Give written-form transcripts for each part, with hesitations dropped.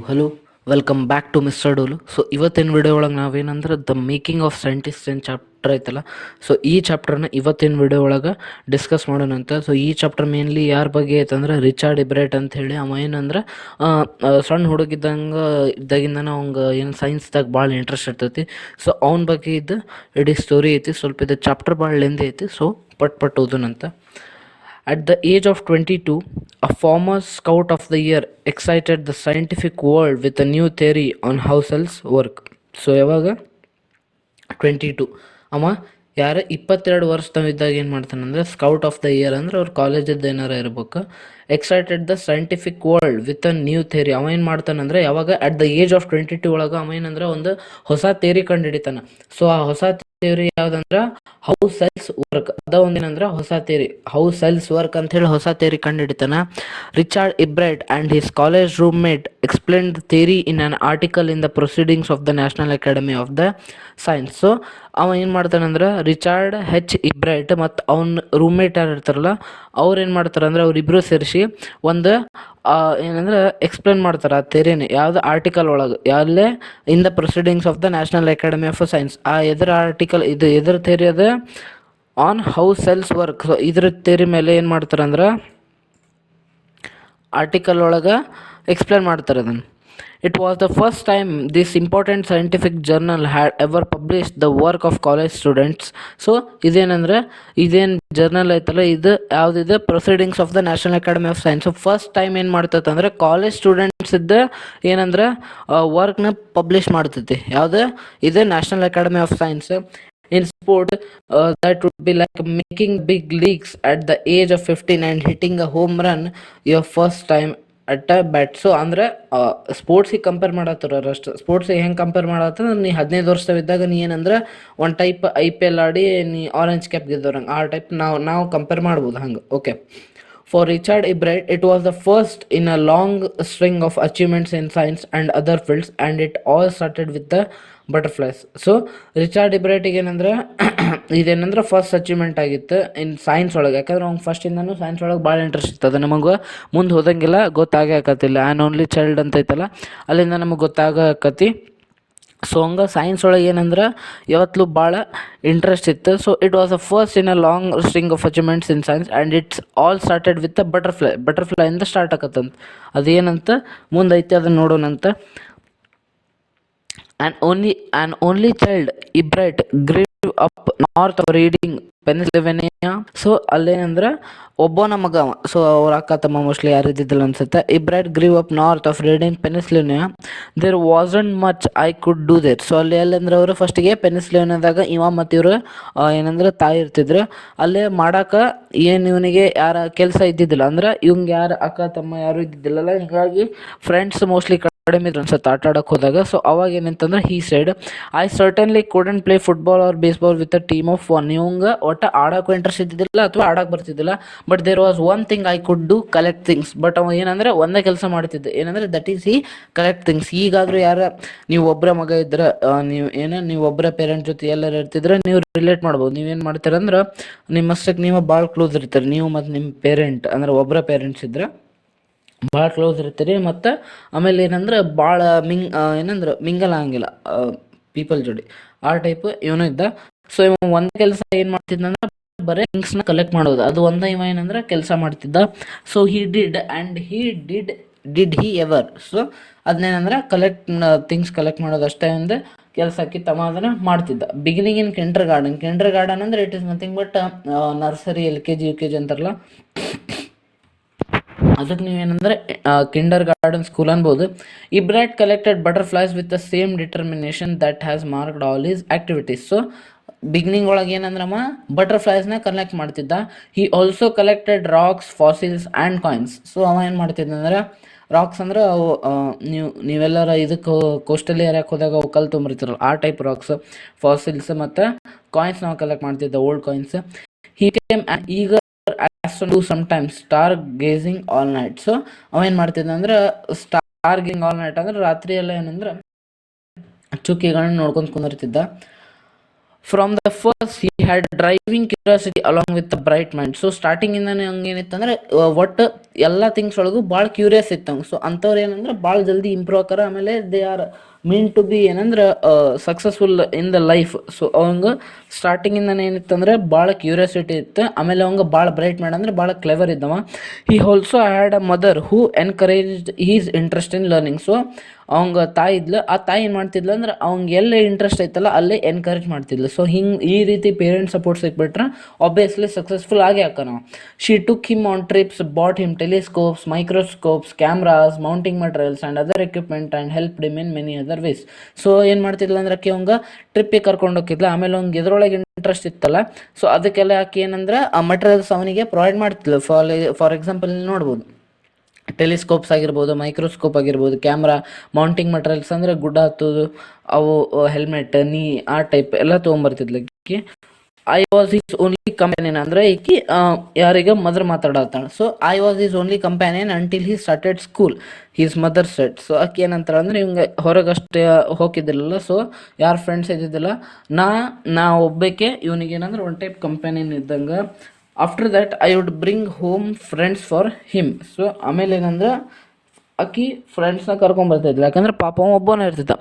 Hello, welcome back to mister Dolu. So ಇವತ್ತಿನ video ಒಳಗೆ ನಾವೇನಂದ್ರೆ ದ ಮೇಕಿಂಗ್ ಆಫ್ ಸೈಂಟಿಸ್ಟ್ ಏನು ಚಾಪ್ಟರ್ ಐತಲ್ಲ, ಸೊ ಈ ಚಾಪ್ಟರ್ನ ಇವತ್ತಿನ ವಿಡಿಯೋ ಒಳಗೆ ಡಿಸ್ಕಸ್ ಮಾಡೋಣಂತ. ಸೊ ಈ ಚಾಪ್ಟರ್ ಮೇನ್ಲಿ ಯಾರ ಬಗ್ಗೆ ಐತಂದ್ರೆ ರಿಚಾರ್ಡ್ ಇಬ್ರೆಟ್ ಅಂತ ಹೇಳಿ. ಅವ ಏನಂದ್ರೆ ಸಣ್ಣ ಇದ್ದಾಗಿಂದನ ಅವಂಗೆ ಏನು ಸೈನ್ಸ್ದಾಗ ಭಾಳ ಇಂಟ್ರೆಸ್ಟ್ ಇರ್ತೈತಿ. ಸೊ ಅವನ ಬಗ್ಗೆ ಇದ್ದು ಇಡೀ ಸ್ಟೋರಿ ಐತಿ. ಸ್ವಲ್ಪ ಇದು ಚಾಪ್ಟರ್ ಭಾಳ ಲೆಂದಿ ಐತಿ. ಸೊ ಪಟ್ ಓದೋಣಂತ. At the age of 22, a former Scout of the Year excited the scientific world with a new theory on how cells work. So ಯಾವಾಗ 22 ಅವ 22 ವರ್ಷದವಿದ್ದಾಗ ಏನು ಮಾಡ್ತಾನಂದ್ರೆ ಸ್ಕೌಟ್ ಆಫ್ ದ ಇಯರ್ ಅಂದ್ರೆ ಅವ್ರ ಕಾಲೇಜದ್ದು ಏನಾರ ಇರ್ಬೇಕು. Excited the scientific world with a new theory. ಅವ ಏನು ಮಾಡ್ತಾನಂದ್ರೆ ಯಾವಾಗ ಅಟ್ ದ ಏಜ್ ಆಫ್ 22 ಒಳಗೆ ಅವ ಏನಂದ್ರೆ ಒಂದು ಹೊಸ ಥೇರಿ ಕಂಡು ಹಿಡಿತಾನ. ಸೊ ಆ ಹೊಸ ಥಿಯರಿ ಯಾವ್ದಂದ್ರ ಹೌ ಸೆಲ್ಸ್ ವರ್ಕ್. ಅದ ಒಂದೇನಂದ್ರ ಹೊಸ ಥಿಯರಿ ಹೌ ಸೆಲ್ಸ್ ವರ್ಕ್ ಅಂತ ಹೇಳಿ ಹೊಸ ಥಿಯರಿ ಕಂಡು ಹಿಡಿತಾನ. Richard Ebright and his college roommate explain the theory in an article in the proceedings of the National Academy of the Science. So ಅವ ಏನು ಮಾಡ್ತಾನಂದ್ರೆ Richard ಇಬ್ರೆಟ್ ಮತ್ತು ಅವನ ರೂಮ್ಮೇಟ್ ಯಾರು ಇರ್ತಾರಲ್ಲ ಅವ್ರು ಏನು ಮಾಡ್ತಾರಂದ್ರೆ ಅವರಿಬ್ಬರು ಸೇರಿಸಿ ಒಂದು ಏನಂದ್ರೆ ಎಕ್ಸ್ಪ್ಲೇನ್ ಮಾಡ್ತಾರೆ ಆ ಥಿಯರಿನೇ ಯಾವ್ದು ಆರ್ಟಿಕಲ್ ಒಳಗೆ ಯಾವ್ದೇ ಇನ್ the proceedings of the National Academy of science. ಆ ಎದ್ರ ಆರ್ಟಿಕಲ್ ಇದು ಎದ್ರ ಥಿಯರಿ ಅದ on how cells work. So ಇದ್ರ ಥಿಯರಿ ಮೇಲೆ ಏನು ಮಾಡ್ತಾರೆ ಅಂದ್ರೆ ಆರ್ಟಿಕಲ್ ಒಳಗೆ ಎಕ್ಸ್ಪ್ಲೇನ್ ಮಾಡ್ತಾರೆ ಅದನ್ನು. It was the first time this important scientific journal had ever published the work of college students. So ಇದೇನಂದ್ರೆ ಇದೇನು ಜರ್ನಲ್ ಐತಲ್ಲ ಇದು ಯಾವುದಿದೆ proceedings of the National Academy of Science. First time ಏನು ಮಾಡ್ತೈತೆ ಅಂದ್ರೆ ಕಾಲೇಜ್ ಸ್ಟೂಡೆಂಟ್ಸ್ ಇದ್ದ ಏನಂದ್ರೆ ವರ್ಕ್ನ ಪಬ್ಲಿಷ್ ಮಾಡ್ತೈತಿ. ಯಾವುದು ಇದೆ national Academy of science. In sport, that would be like making big leagues at the age of 15 and hitting a home run your first time at bat. So ಅಂದ್ರೆ ಸ್ಪೋರ್ಟ್ಸಿಗೆ compare ಮಾಡತ್ತಾರ ಅಷ್ಟು. ಸ್ಪೋರ್ಟ್ಸಿಗೆ ಹೆಂಗೆ compare ಮಾಡತ್ತಂದ್ರೆ ನೀ 15 ವರ್ಷವಿದ್ದಾಗ ನೀ ಏನಂದ್ರೆ ಒಂದು ಟೈಪ್ IPL ಆಡಿ ನೀ orange cap ಗೆದ್ದವ್ರಂಗೆ ಆ ಟೈಪ್ ನಾವು ಕಂಪೇರ್ ಮಾಡ್ಬೋದು ಹಂಗೆ. Okay. For Richard Ibrite, it was the first in a long string of achievements in science and other fields, and it all started with the butterflies. So Richard ಇಬ್ರೈಟಿಗೆ ಏನಂದ್ರೆ ಇದೇನಂದ್ರೆ first achievement ಆಗಿತ್ತು in science ಒಳಗೆ. ಯಾಕಂದ್ರೆ ಅವ್ನು ಫಸ್ಟಿಂದನೂ science ಒಳಗೆ ಭಾಳ interest ಇರ್ತದೆ. ನಮಗೆ ಮುಂದೆ ಹೋದಂಗೆಲ್ಲ ಗೊತ್ತಾಗೇ ಆಕತಿಲ್ಲ. ಆ್ಯನ್ ಓನ್ಲಿ ಚೈಲ್ಡ್ ಅಂತ ಐತಲ್ಲ ಅಲ್ಲಿಂದ ನಮಗೆ ಗೊತ್ತಾಗಕತಿ. ಸೊ ಹಂಗೆ ಸೈನ್ಸ್ ಒಳಗೆ ಏನಂದ್ರೆ ಯಾವತ್ತೂ ಭಾಳ ಇಂಟ್ರೆಸ್ಟ್ ಇತ್ತು. So it was a first in a long string of achievements in science and it's all started with a ಬಟರ್ಫ್ಲೈಯಿಂದ ಸ್ಟಾರ್ಟ್ ಆಕತ್ತಂತ. ಅದೇನಂತ ಮುಂದೈತೆ ಅದನ್ನು ನೋಡೋಣಂತ. An only child, Ibrite grew up north of Reading, Pennsylvania. So ಅಲ್ಲೇನಂದ್ರೆ ಒಬ್ಬನ ಮಗ. So ಅವ್ರ ಅಕ್ಕ ತಮ್ಮ ಮೋಸ್ಟ್ಲಿ ಯಾರು ಇದ್ದಿದ್ದಿಲ್ಲ ಅನ್ಸುತ್ತೆ. Ebright grew up north of Reading Pennsylvania. There wasn't much I could do there. So ಅಲ್ಲಿ ಎಲ್ಲಂದ್ರೆ ಅವರು ಫಸ್ಟಿಗೆ ಪೆನಿಸಿಲಿನಿಯಾದಾಗ ಇವ ಮತ್ತು ಇವರು ಏನಂದ್ರೆ ತಾಯಿ ಇರ್ತಿದ್ರು. ಅಲ್ಲೇ ಮಾಡೋಕೆ ಏನು ಇವನಿಗೆ ಯಾರ ಕೆಲಸ ಇದ್ದಿದ್ದಿಲ್ಲ. ಅಂದ್ರೆ ಇವಂಗೆ ಯಾರು ಅಕ್ಕ ತಮ್ಮ ಯಾರು ಇದ್ದಿದ್ದಿಲ್ಲಲ್ಲ. ಹೀಗಾಗಿ ಫ್ರೆಂಡ್ಸ್ ಮೋಸ್ಟ್ಲಿ ಕಡಿಮೆ ಇದ್ರು ಅನ್ಸುತ್ತೆ ಆಟ ಆಡೋಕೆ ಹೋದಾಗ. ಸೊ ಅವಾಗ ಏನಂತಂದ್ರೆ he said I certainly couldn't play football or baseball with a team of one. ಇವಂಗೆ ಒಟ್ಟು ಆಡೋಕ್ಕೂ ಇಂಟ್ರೆಸ್ಟ್ ಇದ್ದಿದ್ದಿಲ್ಲ ಅಥವಾ ಆಡೋಕೆ ಬರ್ತಿದ್ದಿಲ್ಲ. But there was one thing I could do, collect things. But ಅವ ಏನಂದ್ರೆ ಒಂದೇ ಕೆಲಸ ಮಾಡ್ತಿದ್ದೆ ಏನಂದ್ರೆ ದಟ್ ಈಸ್ ಕಲೆಕ್ಟ್ ಥಿಂಗ್ಸ್. ಈಗಾದರೂ ನೀವು ಒಬ್ಬರ ಮಗ ಇದ್ರೆ ನೀವು ಒಬ್ಬರ ಪೇರೆಂಟ್ ಜೊತೆ ಎಲ್ಲರೂ ಇರ್ತಿದ್ರೆ ನೀವು ರಿಲೇಟ್ ಮಾಡ್ಬೋದು. ನೀವೇನು ಮಾಡ್ತೀರಂದ್ರೆ ನಿಮ್ಮಷ್ಟಕ್ಕೆ ನೀವು ಭಾಳ ಕ್ಲೋಸ್ ಇರ್ತೀರಿ ನೀವು ಮತ್ತು ನಿಮ್ಮ ಪೇರೆಂಟ್. ಅಂದ್ರೆ ಒಬ್ಬರ ಪೇರೆಂಟ್ಸ್ ಇದ್ರೆ ಭಾಳ ಕ್ಲೋಸ್ ಇರ್ತೀರಿ. ಮತ್ತು ಆಮೇಲೆ ಏನಂದ್ರೆ ಭಾಳ ಏನಂದ್ರೆ ಮಿಂಗಲ್ ಆಗಂಗಿಲ್ಲ ಪೀಪಲ್ ಜೋಡಿ ಆ ಟೈಪ್ ಇವನು ಇದ್ದ. ಸೊ ಇವ ಒಂದು ಕೆಲಸ ಏನು ಮಾಡ್ತಿದ್ದಂದ್ರೆ ಬರೀ ಥಿಂಗ್ಸ್ನ ಕಲೆಕ್ಟ್ ಮಾಡೋದು, ಅದು ಒಂದೇ ಇವ ಏನಂದ್ರೆ ಕೆಲಸ ಮಾಡ್ತಿದ್ದ. So he did he ever. So ಅದನ್ನೇನಂದ್ರೆ ಥಿಂಗ್ಸ್ ಕಲೆಕ್ಟ್ ಮಾಡೋದು ಅಷ್ಟೇ ಒಂದು ಕೆಲಸಕ್ಕೆ ತಮ್ಮ ಅದನ್ನು ಮಾಡ್ತಿದ್ದ. ಬಿಗಿನಿಂಗ್ ಇನ್ ಕಿಂಡರ್ ಗಾರ್ಡನ್ ಅಂದರೆ it is nothing but nursery LKG UKG ಅಂತಾರಲ್ಲ ಅದಕ್ಕೆ ನೀವೇನಂದ್ರೆ ಕಿಂಡರ್ ಗಾರ್ಡನ್ ಸ್ಕೂಲ್ ಅನ್ಬೋದು. Ebright collected butterflies with the same determination that has marked all his activities. So beginning ಒಳಗೆ ಏನಂದ್ರಮ್ಮ ಬಟರ್ಫ್ಲೈಸ್ನ ಕಲೆಕ್ಟ್ ಮಾಡ್ತಿದ್ದ. He also collected rocks, fossils and coins. So ಅವ ಏನು ಮಾಡ್ತಿದ್ದ ಅಂದ್ರೆ ರಾಕ್ಸ್ ಅಂದ್ರೆ ಅವು ನೀವೆಲ್ಲರ ಇದಕ್ಕೆ ಕೋಸ್ಟಲ್ ಏರಿಯಾಕ್ಕೆ ಹೋದಾಗ ಅವು ಕಲ್ಲು ತೊಗೊಂಬರ್ತಿರಲ್ಲ ಆ ಟೈಪ್ ರಾಕ್ಸ್, ಫಾಸಿಲ್ಸ್ ಮತ್ತು ಕಾಯಿನ್ಸ್ ನಾವು ಕಲೆಕ್ಟ್ ಮಾಡ್ತಿದ್ದ, ಓಲ್ಡ್ ಕಾಯಿನ್ಸ್. ಹಿ ಕೇಮ್ ಈಗ do sometimes star gazing all night. So ಅವೇನು ಮಾಡ್ತಿದ್ದ ಅಂದ್ರೆ ಸ್ಟಾರ್ ಗೇಜಿಂಗ್ ಆಲ್ ನೈಟ್ ಅಂದ್ರೆ ರಾತ್ರಿ ಎಲ್ಲ ಏನಂದ್ರೆ ಚುಕ್ಕಿಗಳನ್ನ ನೋಡ್ಕೊಂಡು ಕುಂದಿರ್ತಿದ್ದ. From the first he had driving curiosity along with the bright mind. So ಸ್ಟಾರ್ಟಿಂಗಿಂದಾನೆ ಹಂಗೇನಿತ್ತಂದ್ರೆ ಒಟ್ಟು ಎಲ್ಲ ಥಿಂಗ್ಸ್ ಒಳಗೂ ಭಾಳ ಕ್ಯೂರಿಯಸ್ ಇತ್ತು. ಸೊ ಅಂಥವ್ರು ಏನಂದ್ರೆ ಭಾಳ ಜಲ್ದಿ ಇಂಪ್ರೂವ್ ಆಕಾರ. ಆಮೇಲೆ they are mean to be ಏನಂದ್ರೆ successful in the life. So ಅವಂಗೆ ಸ್ಟಾರ್ಟಿಂಗಿಂದಾನೆ ಏನಿತ್ತಂದ್ರೆ ಭಾಳ ಕ್ಯೂರಿಯಾಸಿಟಿ ಇತ್ತು. ಆಮೇಲೆ ಅವಂಗೆ ಭಾಳ ಬ್ರೈಟ್ ಮೈಂಡ್ ಅಂದ್ರೆ ಭಾಳ ಕ್ಲೆವರ್ ಇದ್ದವ. He also had a mother who encouraged his interest in learning. So ಅವಂಗ ತಾಯಿ ಇದ್ಲು. ಆ ತಾಯಿ ಏನು ಮಾಡ್ತಿದ್ಲು ಅಂದ್ರೆ ಅವ್ನಿಗೆ ಎಲ್ಲೇ ಇಂಟ್ರೆಸ್ಟ್ ಐತಲ್ಲ ಅಲ್ಲೇ ಎನ್ಕರೇಜ್ ಮಾಡ್ತಿದ್ಲು. ಸೊ ಹಿಂಗೆ ಈ ರೀತಿ ಪೇರೆಂಟ್ಸ್ ಸಪೋರ್ಟ್ ಸಿಕ್ಬಿಟ್ರೆ ಆಬ್ವಿಯಸ್ಲಿ ಸಕ್ಸಸ್ಫುಲ್ ಆಗೇ ಹಾಕೋಣ. She took him on trips, bought him telescopes, microscopes, cameras, mounting materials and other equipment and help them in many other ways. So ಏನು ಮಾಡ್ತಿದ್ಲು ಅಂದ್ರೆ ಆಕೆ ಅವಂಗೆ ಟ್ರಿಪ್ಪಿಗೆ ಕರ್ಕೊಂಡು ಹೋಗಿದ್ಲು. ಆಮೇಲೆ ಅವ್ನಿಗೆ ಎದ್ರೊಳಗೆ ಇಂಟ್ರೆಸ್ಟ್ ಇತ್ತಲ್ಲ, ಸೊ ಅದಕ್ಕೆಲ್ಲ ಆಕೆ ಏನಂದ್ರೆ ಆ ಮಟೀರಿಯಲ್ಸ್ ಅವನಿಗೆ ಪ್ರೊವೈಡ್ ಮಾಡ್ತಿದ್ಲು. ಫಾರ್ ಎಕ್ಸಾಂಪಲ್ ನೋಡ್ಬೋದು, ಟೆಲಿಸ್ಕೋಪ್ಸ್ ಆಗಿರ್ಬೋದು, ಮೈಕ್ರೋಸ್ಕೋಪ್ ಆಗಿರ್ಬೋದು, ಕ್ಯಾಮ್ರಾ, ಮೌಂಟಿಂಗ್ ಮಟೀರಿಯಲ್ಸ್ ಅಂದರೆ ಗುಡ್ಡ ಹತ್ತೋದು, ಅವು ಹೆಲ್ಮೆಟ್, ಆ ಟೈಪ್ ಎಲ್ಲ ತೊಗೊಂಬರ್ತಿದ್ಲು ಆಕಿ. I was his only companion ಅಂದರೆ ಈಕಿ ಯಾರಿಗೆ ಮದರ್ ಮಾತಾಡತ್ತಾಳೆ. So I was his only companion until he started school his mother said. So ಆಕೆ ಏನಂತಾರೆ ಅಂದರೆ ಇವಂಗೆ ಹೊರಗಷ್ಟೇ ಹೋಗಿದ್ದಿಲ್ಲ. ಸೊ ಯಾರು ಫ್ರೆಂಡ್ಸ್ ಇದ್ದಿದ್ದಿಲ್ಲ, ನಾ ಒಬ್ಬಕ್ಕೆ ಇವನಿಗೇನಂದ್ರೆ ಒನ್ ಟೈಪ್ ಕಂಪ್ಯಾನಿಯನ್ ಇದ್ದಂಗೆ. After that I would bring home friends for him. So ಆಮೇಲೆ ಏನಂದ್ರೆ ಆಕಿ ಫ್ರೆಂಡ್ಸ್ನ ಕರ್ಕೊಂಬರ್ತಿದ್ಲು, ಯಾಕಂದ್ರೆ ಪಾಪ ಒಬ್ಬನೇ ಇರ್ತಿದ್ದ.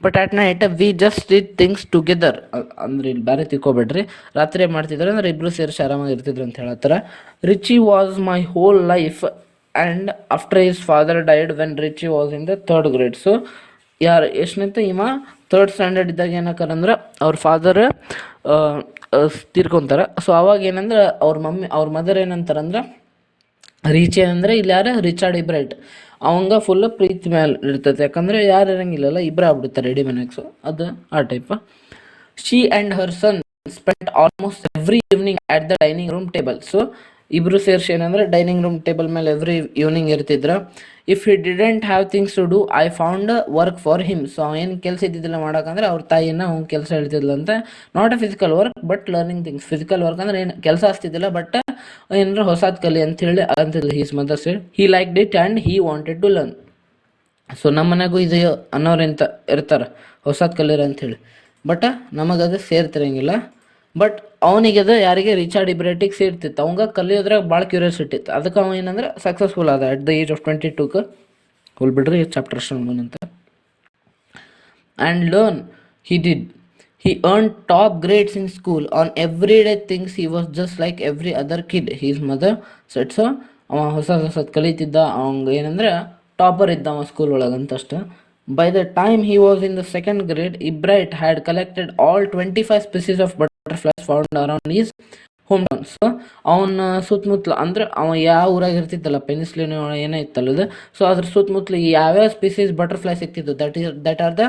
But at night we just did things together. ಅಂದ್ರೆ ಇಲ್ಲಿ ಬೇರೆ ತಿಳ್ಕೊಬೇಡ್ರಿ, ರಾತ್ರಿ ಮಾಡ್ತಿದ್ರು ಅಂದ್ರೆ ಇಬ್ಬರು ಸೇರಿಸಿ ಆರಾಮಾಗಿ ಇರ್ತಿದ್ರು ಅಂತ ಹೇಳತ್ತಾರ. Richie was my whole life and after his father died when Richie was in the 3rd grade. So ಯಾರು ಎಷ್ಟನಂತ ಇವ 3rd standard ಇದ್ದಾಗ ಏನಕ್ಕಾರಂದ್ರೆ ಅವ್ರ ಫಾದರ್ ತೀರ್ಕೊಂತಾರೆ. ಸೊ ಅವಾಗ ಏನಂದ್ರೆ ಅವ್ರ ಮದರ್ ಏನಂತಾರಂದ್ರೆ, ರೀಚ್ ಏನಂದ್ರೆ ಇಲ್ಲಿ ಯಾರು ರಿಚಾರ್ಡ್ ಇಬ್ರೈಟ್ ಅವಂಗ ಫುಲ್ ಪ್ರೀತಿ ಮೇಲೆ ಇರ್ತೈತೆ, ಯಾಕಂದರೆ ಯಾರು ಇರಂಗಿಲ್ಲಲ್ಲ, ಇಬ್ಬರು ಆಗ್ಬಿಡ್ತಾರೆ ರೆಡಿ ಮನೆಗೆ. ಸೊ ಅದು ಆ type. She and her son spent almost every evening at the dining room table. So ಇಬ್ಬರು ಸೇರಿಸಿ ಏನಂದ್ರೆ ಡೈನಿಂಗ್ ರೂಮ್ ಟೇಬಲ್ ಮೇಲೆ ಎವ್ರಿ ಈವ್ನಿಂಗ್ ಇರ್ತಿದ್ರು. If he didn't have things to do I found work for him. So ಏನು ಕೆಲಸ ಇದ್ದಿದ್ದಿಲ್ಲ ಮಾಡೋಕಂದ್ರೆ ಅವ್ರ ತಾಯಿನ ಅವ್ನು ಕೆಲಸ ಹೇಳ್ತಿದ್ಲಂತೆ. Not a physical work but learning things. Physical work ಅಂದ್ರೆ ಏನು ಕೆಲಸ ಆಗ್ತಿದ್ದಿಲ್ಲ, ಬಟ್ ಏನಾರ ಹೊಸಾದ್ ಕಲಿ ಅಂತೇಳಿ ಅಂತಿಲ್ಲ. His mother said he liked it and he wanted to learn. So ನಮ್ಮ ಮನೆಗೂ ಇದು ಅನ್ನೋರೆಂತ ಇರ್ತಾರೆ ಹೊಸಾದ್ ಕಲೀರಿ ಅಂಥೇಳಿ, ಬಟ್ ನಮಗದು ಸೇರ್ತಿರಂಗಿಲ್ಲ. ಬಟ್ ಅವನಿಗದು ಯಾರಿಗೆ ರಿಚಾರ್ಡ್ ಇಬ್ರೇಟಿಗೆ ಸೇರ್ತಿತ್ತು, ಅವಂಗ ಕಲಿಯೋದ್ರಾಗ ಭಾಳ ಕ್ಯೂರಿಯಾಸಿಟಿ ಇತ್ತು. ಅದಕ್ಕೆ ಅವ ಏನಂದ್ರೆ ಸಕ್ಸಸ್ಫುಲ್ ಆದ ಅಟ್ ದ ಏಜ್ ಆಫ್ 22. ಹೋಲ್ಬಿಡ್ರಿ ಚಾಪ್ಟರ್ ಅಷ್ಟು ಅಂತ. And learn he did. He earned top grades in school. On everyday things he was just like every other kid, his mother said. So ಅವ ಹೊಸದು ಕಲಿತಿದ್ದ, ಅವಂಗೆ ಏನಂದ್ರೆ ಟಾಪರ್ ಇದ್ದ ಅವ school ಒಳಗಂತಷ್ಟು. By the time he was in the 2nd grade, Ebright had collected all 25 species of butterflies found around his home town. So ಅವನ ಸುತ್ತಮುತ್ತಲು ಅಂದ್ರೆ ಅವ ಯಾವ ಊರಾಗ ಇರ್ತಿದ್ದಲ್ಲ, ಪೆನಿಸ್ಲಿನ್ ಏನೋ ಇತ್ತಲ್ಲದು. ಸೊ ಅದ್ರ ಸುತ್ತಮುತ್ತಲು ಯಾವ್ಯಾವ ಸ್ಪೀಸೀಸ್ ಬಟರ್ಫ್ಲೈ ಸಿಕ್ತಿದ್ದು, that are the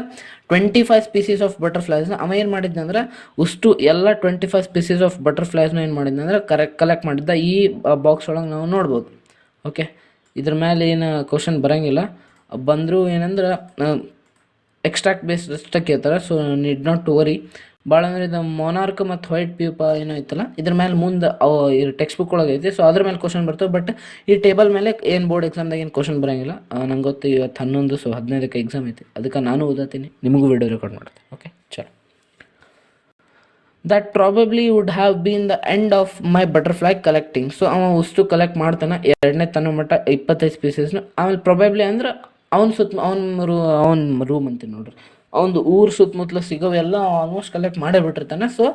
25 species of ಬಟರ್ಫ್ಲೈಸ್ನ ಅವ ಏನು ಮಾಡಿದ್ನಂದ್ರೆ ಅಷ್ಟು ಎಲ್ಲ 25 species ಆಫ್ ಬಟರ್ಫ್ಲೈಸ್ನ ಏನು ಮಾಡಿದ್ನಂದ್ರೆ ಕಲೆಕ್ಟ್ ಮಾಡಿದ್ದ. ಈ ಬಾಕ್ಸ್ ಒಳಗೆ ನಾವು ನೋಡ್ಬೋದು. ಓಕೆ, ಇದ್ರ ಮೇಲೆ ಏನು ಕ್ವಶನ್ ಬರೋಂಗಿಲ್ಲ, ಬಂದರೂ ಏನಂದ್ರೆ ಎಕ್ಸ್ಟ್ರಾಕ್ಟ್ ಬೇಸ್ಡ್ ಅಷ್ಟೇ ಕೇಳ್ತಾರೆ. So need not to worry. ಭಾಳ ಅಂದ್ರೆ ಇದು ಮೊನಾರ್ಕ್ ಮತ್ತು ವೈಟ್ ಪ್ಯೂಪ ಏನೋ ಐತಲ್ಲ, ಇದ್ರ ಮೇಲೆ ಮುಂದೆ ಟೆಕ್ಸ್ಟ್ ಬುಕ್ ಒಳಗೆ ಐತಿ. ಸೊ ಅದ್ರ ಮೇಲೆ ಕ್ವಶನ್ ಬರ್ತವೆ. ಬಟ್ ಈ ಟೇಬಲ್ ಮೇಲೆ ಏನು ಬೋರ್ಡ್ ಎಕ್ಸಾಮ್ದಾಗ ಏನು ಕ್ವಶನ್ ಬರೋಂಗಿಲ್ಲ. ನಂಗೆ ಗೊತ್ತು ಇವತ್ತು 11, ಸೊ 15ಕ್ಕೆ ಎಕ್ಸಾಮ್ ಐತಿ. ಅದಕ್ಕೆ ನಾನು ಓದತ್ತೀನಿ, ನಿಮಗೂ ವಿಡಿಯೋ ರೆಕಾರ್ಡ್ ಮಾಡ್ತೀನಿ. ಓಕೆ, ಚಲೋ. That probably would have been the end of my butterfly collecting. So ಅವ ಅಷ್ಟು ಕಲೆಕ್ಟ್ ಮಾಡ್ತಾನೆ 2ನೇ ತನ್ನ ಮಟ್ಟ 25 ಸ್ಪೀಸೀಸ್ನ. ಆಮೇಲೆ ಪ್ರಾಬಬ್ಲಿ ಅಂದ್ರೆ ಅವನ ರೂಮ್ ಅಂತೀನಿ ನೋಡ್ರಿ, ಅವನದು ಊರು ಸುತ್ತಮುತ್ತಲು ಸಿಗೋವೆಲ್ಲ ಆಲ್ಮೋಸ್ಟ್ ಕಲೆಕ್ಟ್ ಮಾಡೇ ಬಿಟ್ಟಿರ್ತಾನೆ. So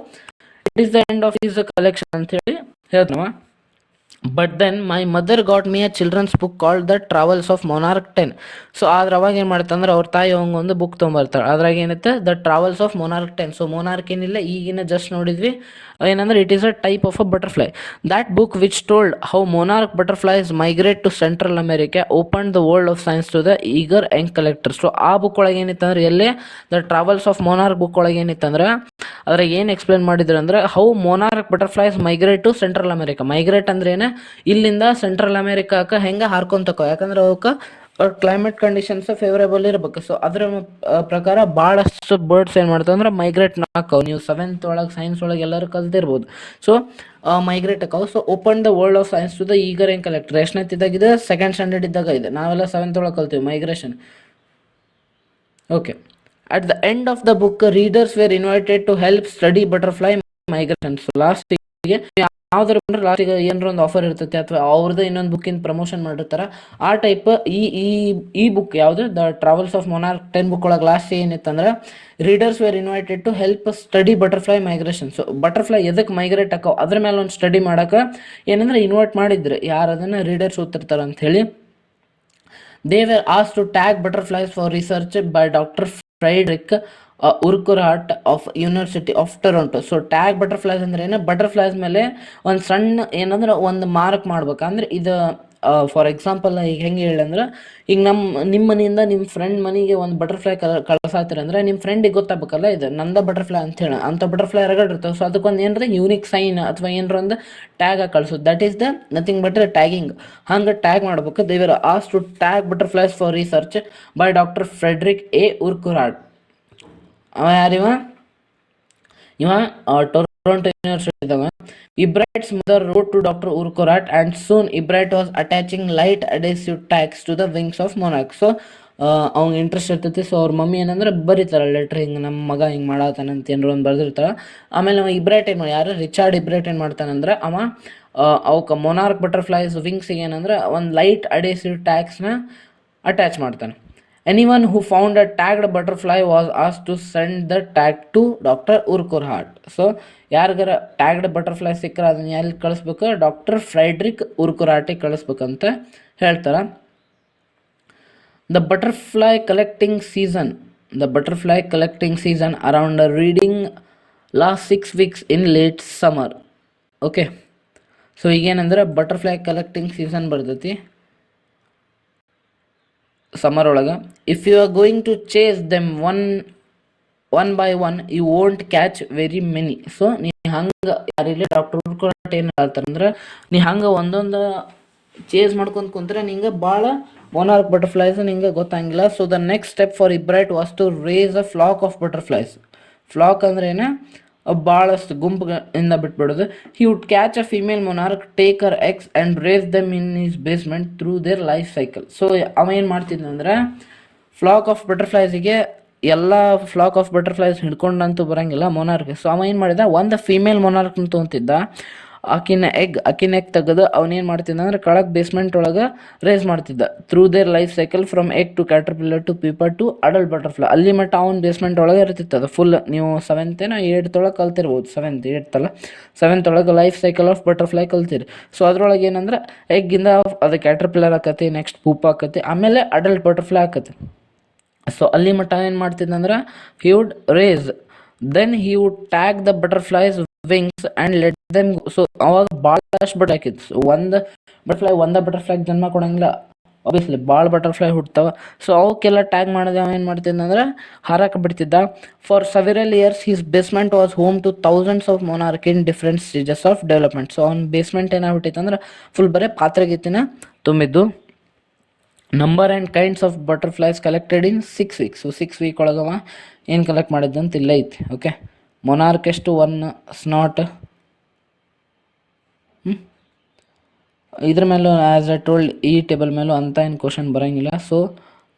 it is the end of his collection ಅಂತೇಳಿ ಹೇಳ್ತಾನವ. But then my mother got me a children's book called The travels of monarch 10. So ಆದ್ರೆ ಅವಾಗ ಏನು ಮಾಡ್ತಂದ್ರೆ ಅವ್ರ ತಾಯಿ ಅವಂಗೊಂದು ಬುಕ್ ತೊಗೊಂಬರ್ತಾಳೆ. ಅದ್ರಾಗ ಏನೈತೆ the travels of monarch 10. So monarch ಏನಿಲ್ಲ, ಈಗಿನ ಜಸ್ಟ್ ನೋಡಿದ್ವಿ ಏನಂದ್ರೆ it is a type of a butterfly. That book which told how monarch butterflies migrate to Central America open the world of science to the eager young collector. So ಆ book ಒಳಗೆ ಏನಿತ್ತಂದ್ರೆ ಎಲ್ಲೇ the travels of monarch book ಒಳಗೆ ಏನಿತ್ತಂದ್ರೆ ಅದ್ರಾಗ ಏನು explain ಮಾಡಿದ್ರು ಅಂದ್ರೆ how monarch butterflies migrate to Central America. Migrate ಅಂದ್ರೆ ಏನು, ಇಲ್ಲಿಂದ ಸೆಂಟ್ರಲ್ ಅಮೆರಿಕಾಕ್ಕೆ ಹೆಂಗೆ ಹಾರ್ಕೊಂತಕೋ, ಯಾಕಂದ್ರೆ ಅವಕ್ಕೆ ಕ್ಲೈಮೇಟ್ ಕಂಡೀಷನ್ಸ್ ಫೇವರೇಬಲ್ ಇರಬೇಕು. ಸೊ ಅದರ ಪ್ರಕಾರ ಭಾಳಷ್ಟು ಬರ್ಡ್ಸ್ ಏನು ಮಾಡ್ತಾವೆ ಅಂದ್ರೆ ಮೈಗ್ರೇಟ್ ನಾಕವು. ನೀವು 7th ಒಳಗೆ ಸೈನ್ಸ್ ಒಳಗೆ ಎಲ್ಲರೂ ಕಲ್ತಿರ್ಬೋದು. ಸೊ ಮೈಗ್ರೇಟ್ ಅಕ್ಕವು. So open the world of science to the eager young collector. ಎಷ್ಟನೇದು ಇದ್ದಾಗಿದೆ, 2nd standard ಇದ್ದಾಗ ಇದೆ. ನಾವೆಲ್ಲ 7th ಒಳಗೆ ಕಲ್ತೀವಿ migration. Okay, At the end of the book, readers were invited to help study butterfly migration. So ಲಾಸ್ಟಿಗೆ ಯಾವ್ದಾರು ಬಂದ್ರೆ ಲಾಸ್ಟಿಗೆ ಏನಾರ ಒಂದು ಆಫರ್ ಇರ್ತೈತೆ ಅಥವಾ ಅವ್ರದ್ದು ಇನ್ನೊಂದು ಬುಕ್ಕಿನ ಪ್ರಮೋಷನ್ ಮಾಡಿರ್ತಾರೆ. ಆ ಟೈಪ್ ಈ ಬುಕ್ ಯಾವುದು The travels of monarch 10 book ಒಳಗೆ ಲಾಸ್ಟ್ ಏನಿತ್ತಂದ್ರೆ readers were invited to help study butterfly migration. So butterfly ಎದಕ್ಕೆ ಮೈಗ್ರೇಟ್ ಆಕೋ ಅದ್ರ ಮೇಲೆ ಒಂದು ಸ್ಟಡಿ ಮಾಡೋಕೆ ಏನಂದ್ರೆ ಇನ್ವೈಟ್ ಮಾಡಿದ್ರು, ಯಾರು ಅದನ್ನು ರೀಡರ್ಸ್ ಓದ್ತಿರ್ತಾರೆ ಅಂತ ಹೇಳಿ. They were asked to tag butterflies for research by Dr. Frederick Urquhart of University of Toronto. So tag butterflies ಅಂದ್ರೆ ಏನು, ಬಟರ್ಫ್ಲೈಸ್ ಮೇಲೆ ಒಂದು ಸಣ್ಣ ಏನಂದ್ರೆ ಒಂದು ಮಾರ್ಕ್ ಮಾಡ್ಬೇಕಂದ್ರೆ ಇದು ಫಾರ್ ಎಕ್ಸಾಂಪಲ್ ಈಗ ಹೆಂಗೆ ಹೇಳಂದ್ರೆ ಈಗ ನಿಮ್ಮ ಮನೆಯಿಂದ ನಿಮ್ಮ ಫ್ರೆಂಡ್ ಮನೆಗೆ ಒಂದು ಬಟರ್ಫ್ಲೈ ಕಳ್ಸಾತಿರ ಅಂದ್ರೆ ನಿಮ್ಮ ಫ್ರೆಂಡಿಗೆ ಗೊತ್ತಾಗಬೇಕಲ್ಲ ಇದು ನಂದ ಬಟರ್ಫ್ಲೈ ಅಂತ ಹೇಳಿ, ಅಂಥ ಬಟರ್ಫ್ಲೈ ಎರಗಡೆ ಇರ್ತವೆ. ಸೊ ಅದಕ್ಕೊಂದು ಏನರ ಯೂನಿಕ್ ಸೈನ್ ಅಥವಾ ಏನರ ಒಂದು ಟ್ಯಾಗ್ ಆಗಿ ಕಳಿಸೋದು, that is the nothing but tagging. ಹಂಗೆ ಟ್ಯಾಗ್ ಮಾಡ್ಬೇಕು. They were asked to tag butterflies for research by doctor Frederick A Urquhart. ಅವ ಯಾರಿವ ಟೊರೊಂಟೊ ಯೂನಿವರ್ಸಿಟಿ ಇದಾವ. Ebright's mother wrote to Dr. Urquhart and soon Ebright was attaching light adhesive tags to the wings of monarch. So ಅವ್ನಿಗೆ interest ಇರ್ತೈತಿ. So ಅವ್ರ mummy ಏನಂದ್ರೆ ಬರೀತಾರೆ letter, ಹಿಂಗೆ ನಮ್ಮ ಮಗ ಹಿಂಗೆ ಮಾಡತ್ತಾನಂತ ಏನಾರು ಒಂದು ಬರೆದಿರ್ತಾಳೆ. ಆಮೇಲೆ ಅವ ಇಬ್ರೈಟ್ ಏನು ಯಾರು ರಿಚಾರ್ಡ್ ಇಬ್ರೈಟ್ ಏನು ಮಾಡ್ತಾನಂದ್ರೆ ಅವ ಅವಕ್ಕೆ ಮೊನಾರ್ಕ್ ಬಟರ್ಫ್ಲೈಸ್ ವಿಂಗ್ಸಿಗೆ ಏನಂದ್ರೆ ಒಂದು ಲೈಟ್ ಅಡೇಸಿವ್ ಟ್ಯಾಗ್ಸ್ನ ಅಟ್ಯಾಚ್ ಮಾಡ್ತಾನೆ. Anyone who found a tagged butterfly was asked to send the tag to Dr. Urquhart. So ಯಾರಿಗಾರ ಟ್ಯಾಗ್ಡ್ ಬಟರ್ಫ್ಲೈ ಸಿಕ್ಕರೆ ಅದನ್ನ ಎಲ್ಲಿ ಕಳಿಸ್ಬೇಕು, ಡಾಕ್ಟರ್ ಫ್ರೆಡ್ರಿಕ್ ಉರ್ಕುರಾಟಿಗೆ ಕಳಿಸ್ಬೇಕಂತ ಹೇಳ್ತಾರೆ. The butterfly collecting season around reading last 6 weeks in late summer. Okay, so ಈಗೇನಂದ್ರೆ butterfly collecting season ಬರ್ತೈತಿ summer ಒಳಗೆ. If you are going to chase them one by one you won't catch very many. So ನೀ ಹಂಗೆ ಯಾರಿಲ್ಲ doctor ಉರ್ಕುರಾಟ್ ಏನು ಹೇಳ್ತಾರಂದ್ರೆ ನೀ ಹಂಗೆ ಒಂದೊಂದು ಚೇಸ್ ಮಾಡ್ಕೊಂಡು ಕುಂತ್ರೆ ನಿಂಗೆ ಭಾಳ ಮೊನಾರ್ಕ್ ಬಟರ್ಫ್ಲೈಸ್ ನಿಂಗೆ ಗೊತ್ತಾಗಿಲ್ಲ. So the next step for Ebright was to raise a flock of butterflies. Flock ಅಂದ್ರೆ ಏನು, ಭಾಳಷ್ಟು ಗುಂಪಿಂದ ಬಿಟ್ಬಿಡೋದು. He would catch a female monarch, take her eggs and raise them in his basement through their life cycle. So ಅವ ಏನು ಮಾಡ್ತಿದ್ದಂದ್ರೆ ಫ್ಲಾಕ್ of ಬಟರ್ಫ್ಲೈಸಿಗೆ ಎಲ್ಲ ಫ್ಲಾಕ್ of butterflies ಹಿಡ್ಕೊಂಡಂತೂ ಬರೋಂಗಿಲ್ಲ monarch. So ಅವ ಏನು ಮಾಡಿದ, ಒಂದು ಫೀಮೇಲ್ ಮೊನಾರ್ಕ್ನ ತೊಗೊಂತಿದ್ದ, ಆಕಿನ ಎಗ್ ತೆಗೆದು ಅವನೇನು ಮಾಡ್ತಿದ್ದ ಅಂದ್ರೆ ಕೆಳಗೆ ಬೇಸ್ಮೆಂಟ್ ಒಳಗೆ ರೇಸ್ ಮಾಡ್ತಿದ್ದ through their life cycle from egg to caterpillar to pupa to adult butterfly. ಅಲ್ಲಿ ಮಟ್ಟ ಅವ್ನು ಬೇಸ್ಮೆಂಟ್ ಒಳಗೆ ಇರ್ತಿತ್ತು ಅದು ಫುಲ್. ನೀವು 7th 8th ಒಳಗೆ ಕಲ್ತಿರ್ಬೋದು, 7th 8th ಅಲ್ಲ 7th ಒಳಗೆ ಲೈಫ್ ಸೈಕಲ್ ಆಫ್ ಬಟರ್ಫ್ಲೈ ಕಲ್ತಿರಿ. ಸೊ ಅದ್ರೊಳಗೆ ಏನಂದ್ರೆ ಎಗ್ಗಿಂದ ಅದು ಕ್ಯಾಟರ್ಪಿಲ್ಲರ್ ಆಕತಿ, ನೆಕ್ಸ್ಟ್ ಪೂಪ್ ಆಕತಿ, ಆಮೇಲೆ ಅಡಲ್ಟ್ ಬಟರ್ಫ್ಲೈ ಆಕತಿ. ಸೊ ಅಲ್ಲಿ ಮಟ್ಟ ಏನು ಮಾಡ್ತಿದ್ದಂದ್ರೆ he would raise, then he would tag the butterflies wings and let them go. So ಅವಾಗ ಭಾಳಷ್ಟು ಬಟ್ ಹಾಕಿತ್ತು. ಸೊ ಒಂದು ಬಟರ್ಫ್ಲೈಗೆ ಜನ್ಮ ಕೊಡಂಗಿಲ್ಲ, ಆಬ್ವಿಯಸ್ಲಿ ಭಾಳ ಬಟರ್ಫ್ಲೈ ಹುಡ್ತಾವ. ಸೊ ಅವಕ್ಕೆಲ್ಲ ಟ್ಯಾಗ್ ಮಾಡಿದೆ ಅವ ಏನು ಮಾಡ್ತಿದ್ದಂದ್ರೆ ಹಾರಕ್ಕೆ ಬಿಡ್ತಿದ್ದ. For several years his basement was home to thousands of monarch in different stages of development. So ಅವ್ನ ಬೇಸ್ಮೆಂಟ್ ಏನಾಗ್ಬಿಟ್ಟಿತ್ತು ಅಂದ್ರೆ ಫುಲ್ ಬರೀ ಪಾತ್ರೆಗೀತಿನ ತುಂಬಿದ್ದು. Number and kinds of butterflies collected in 6 weeks. So 6 week ಒಳಗವ ಏನು ಕಲೆಕ್ಟ್ ಮಾಡಿದ್ದಂತ ಇಲ್ಲ ಐತಿ. ಓಕೆ, ಮೊನಾರ್ಕ್ ಎಷ್ಟು 1 ಸ್ನಾಟ್. ಇದ್ರ ಮೇಲೂ ಆ್ಯಸ್ ಐ ಟೋಲ್ಡ್ ಈ ಟೇಬಲ್ ಮೇಲೂ ಅಂತ ಏನು ಕ್ವಶನ್ ಬರೋಂಗಿಲ್ಲ. So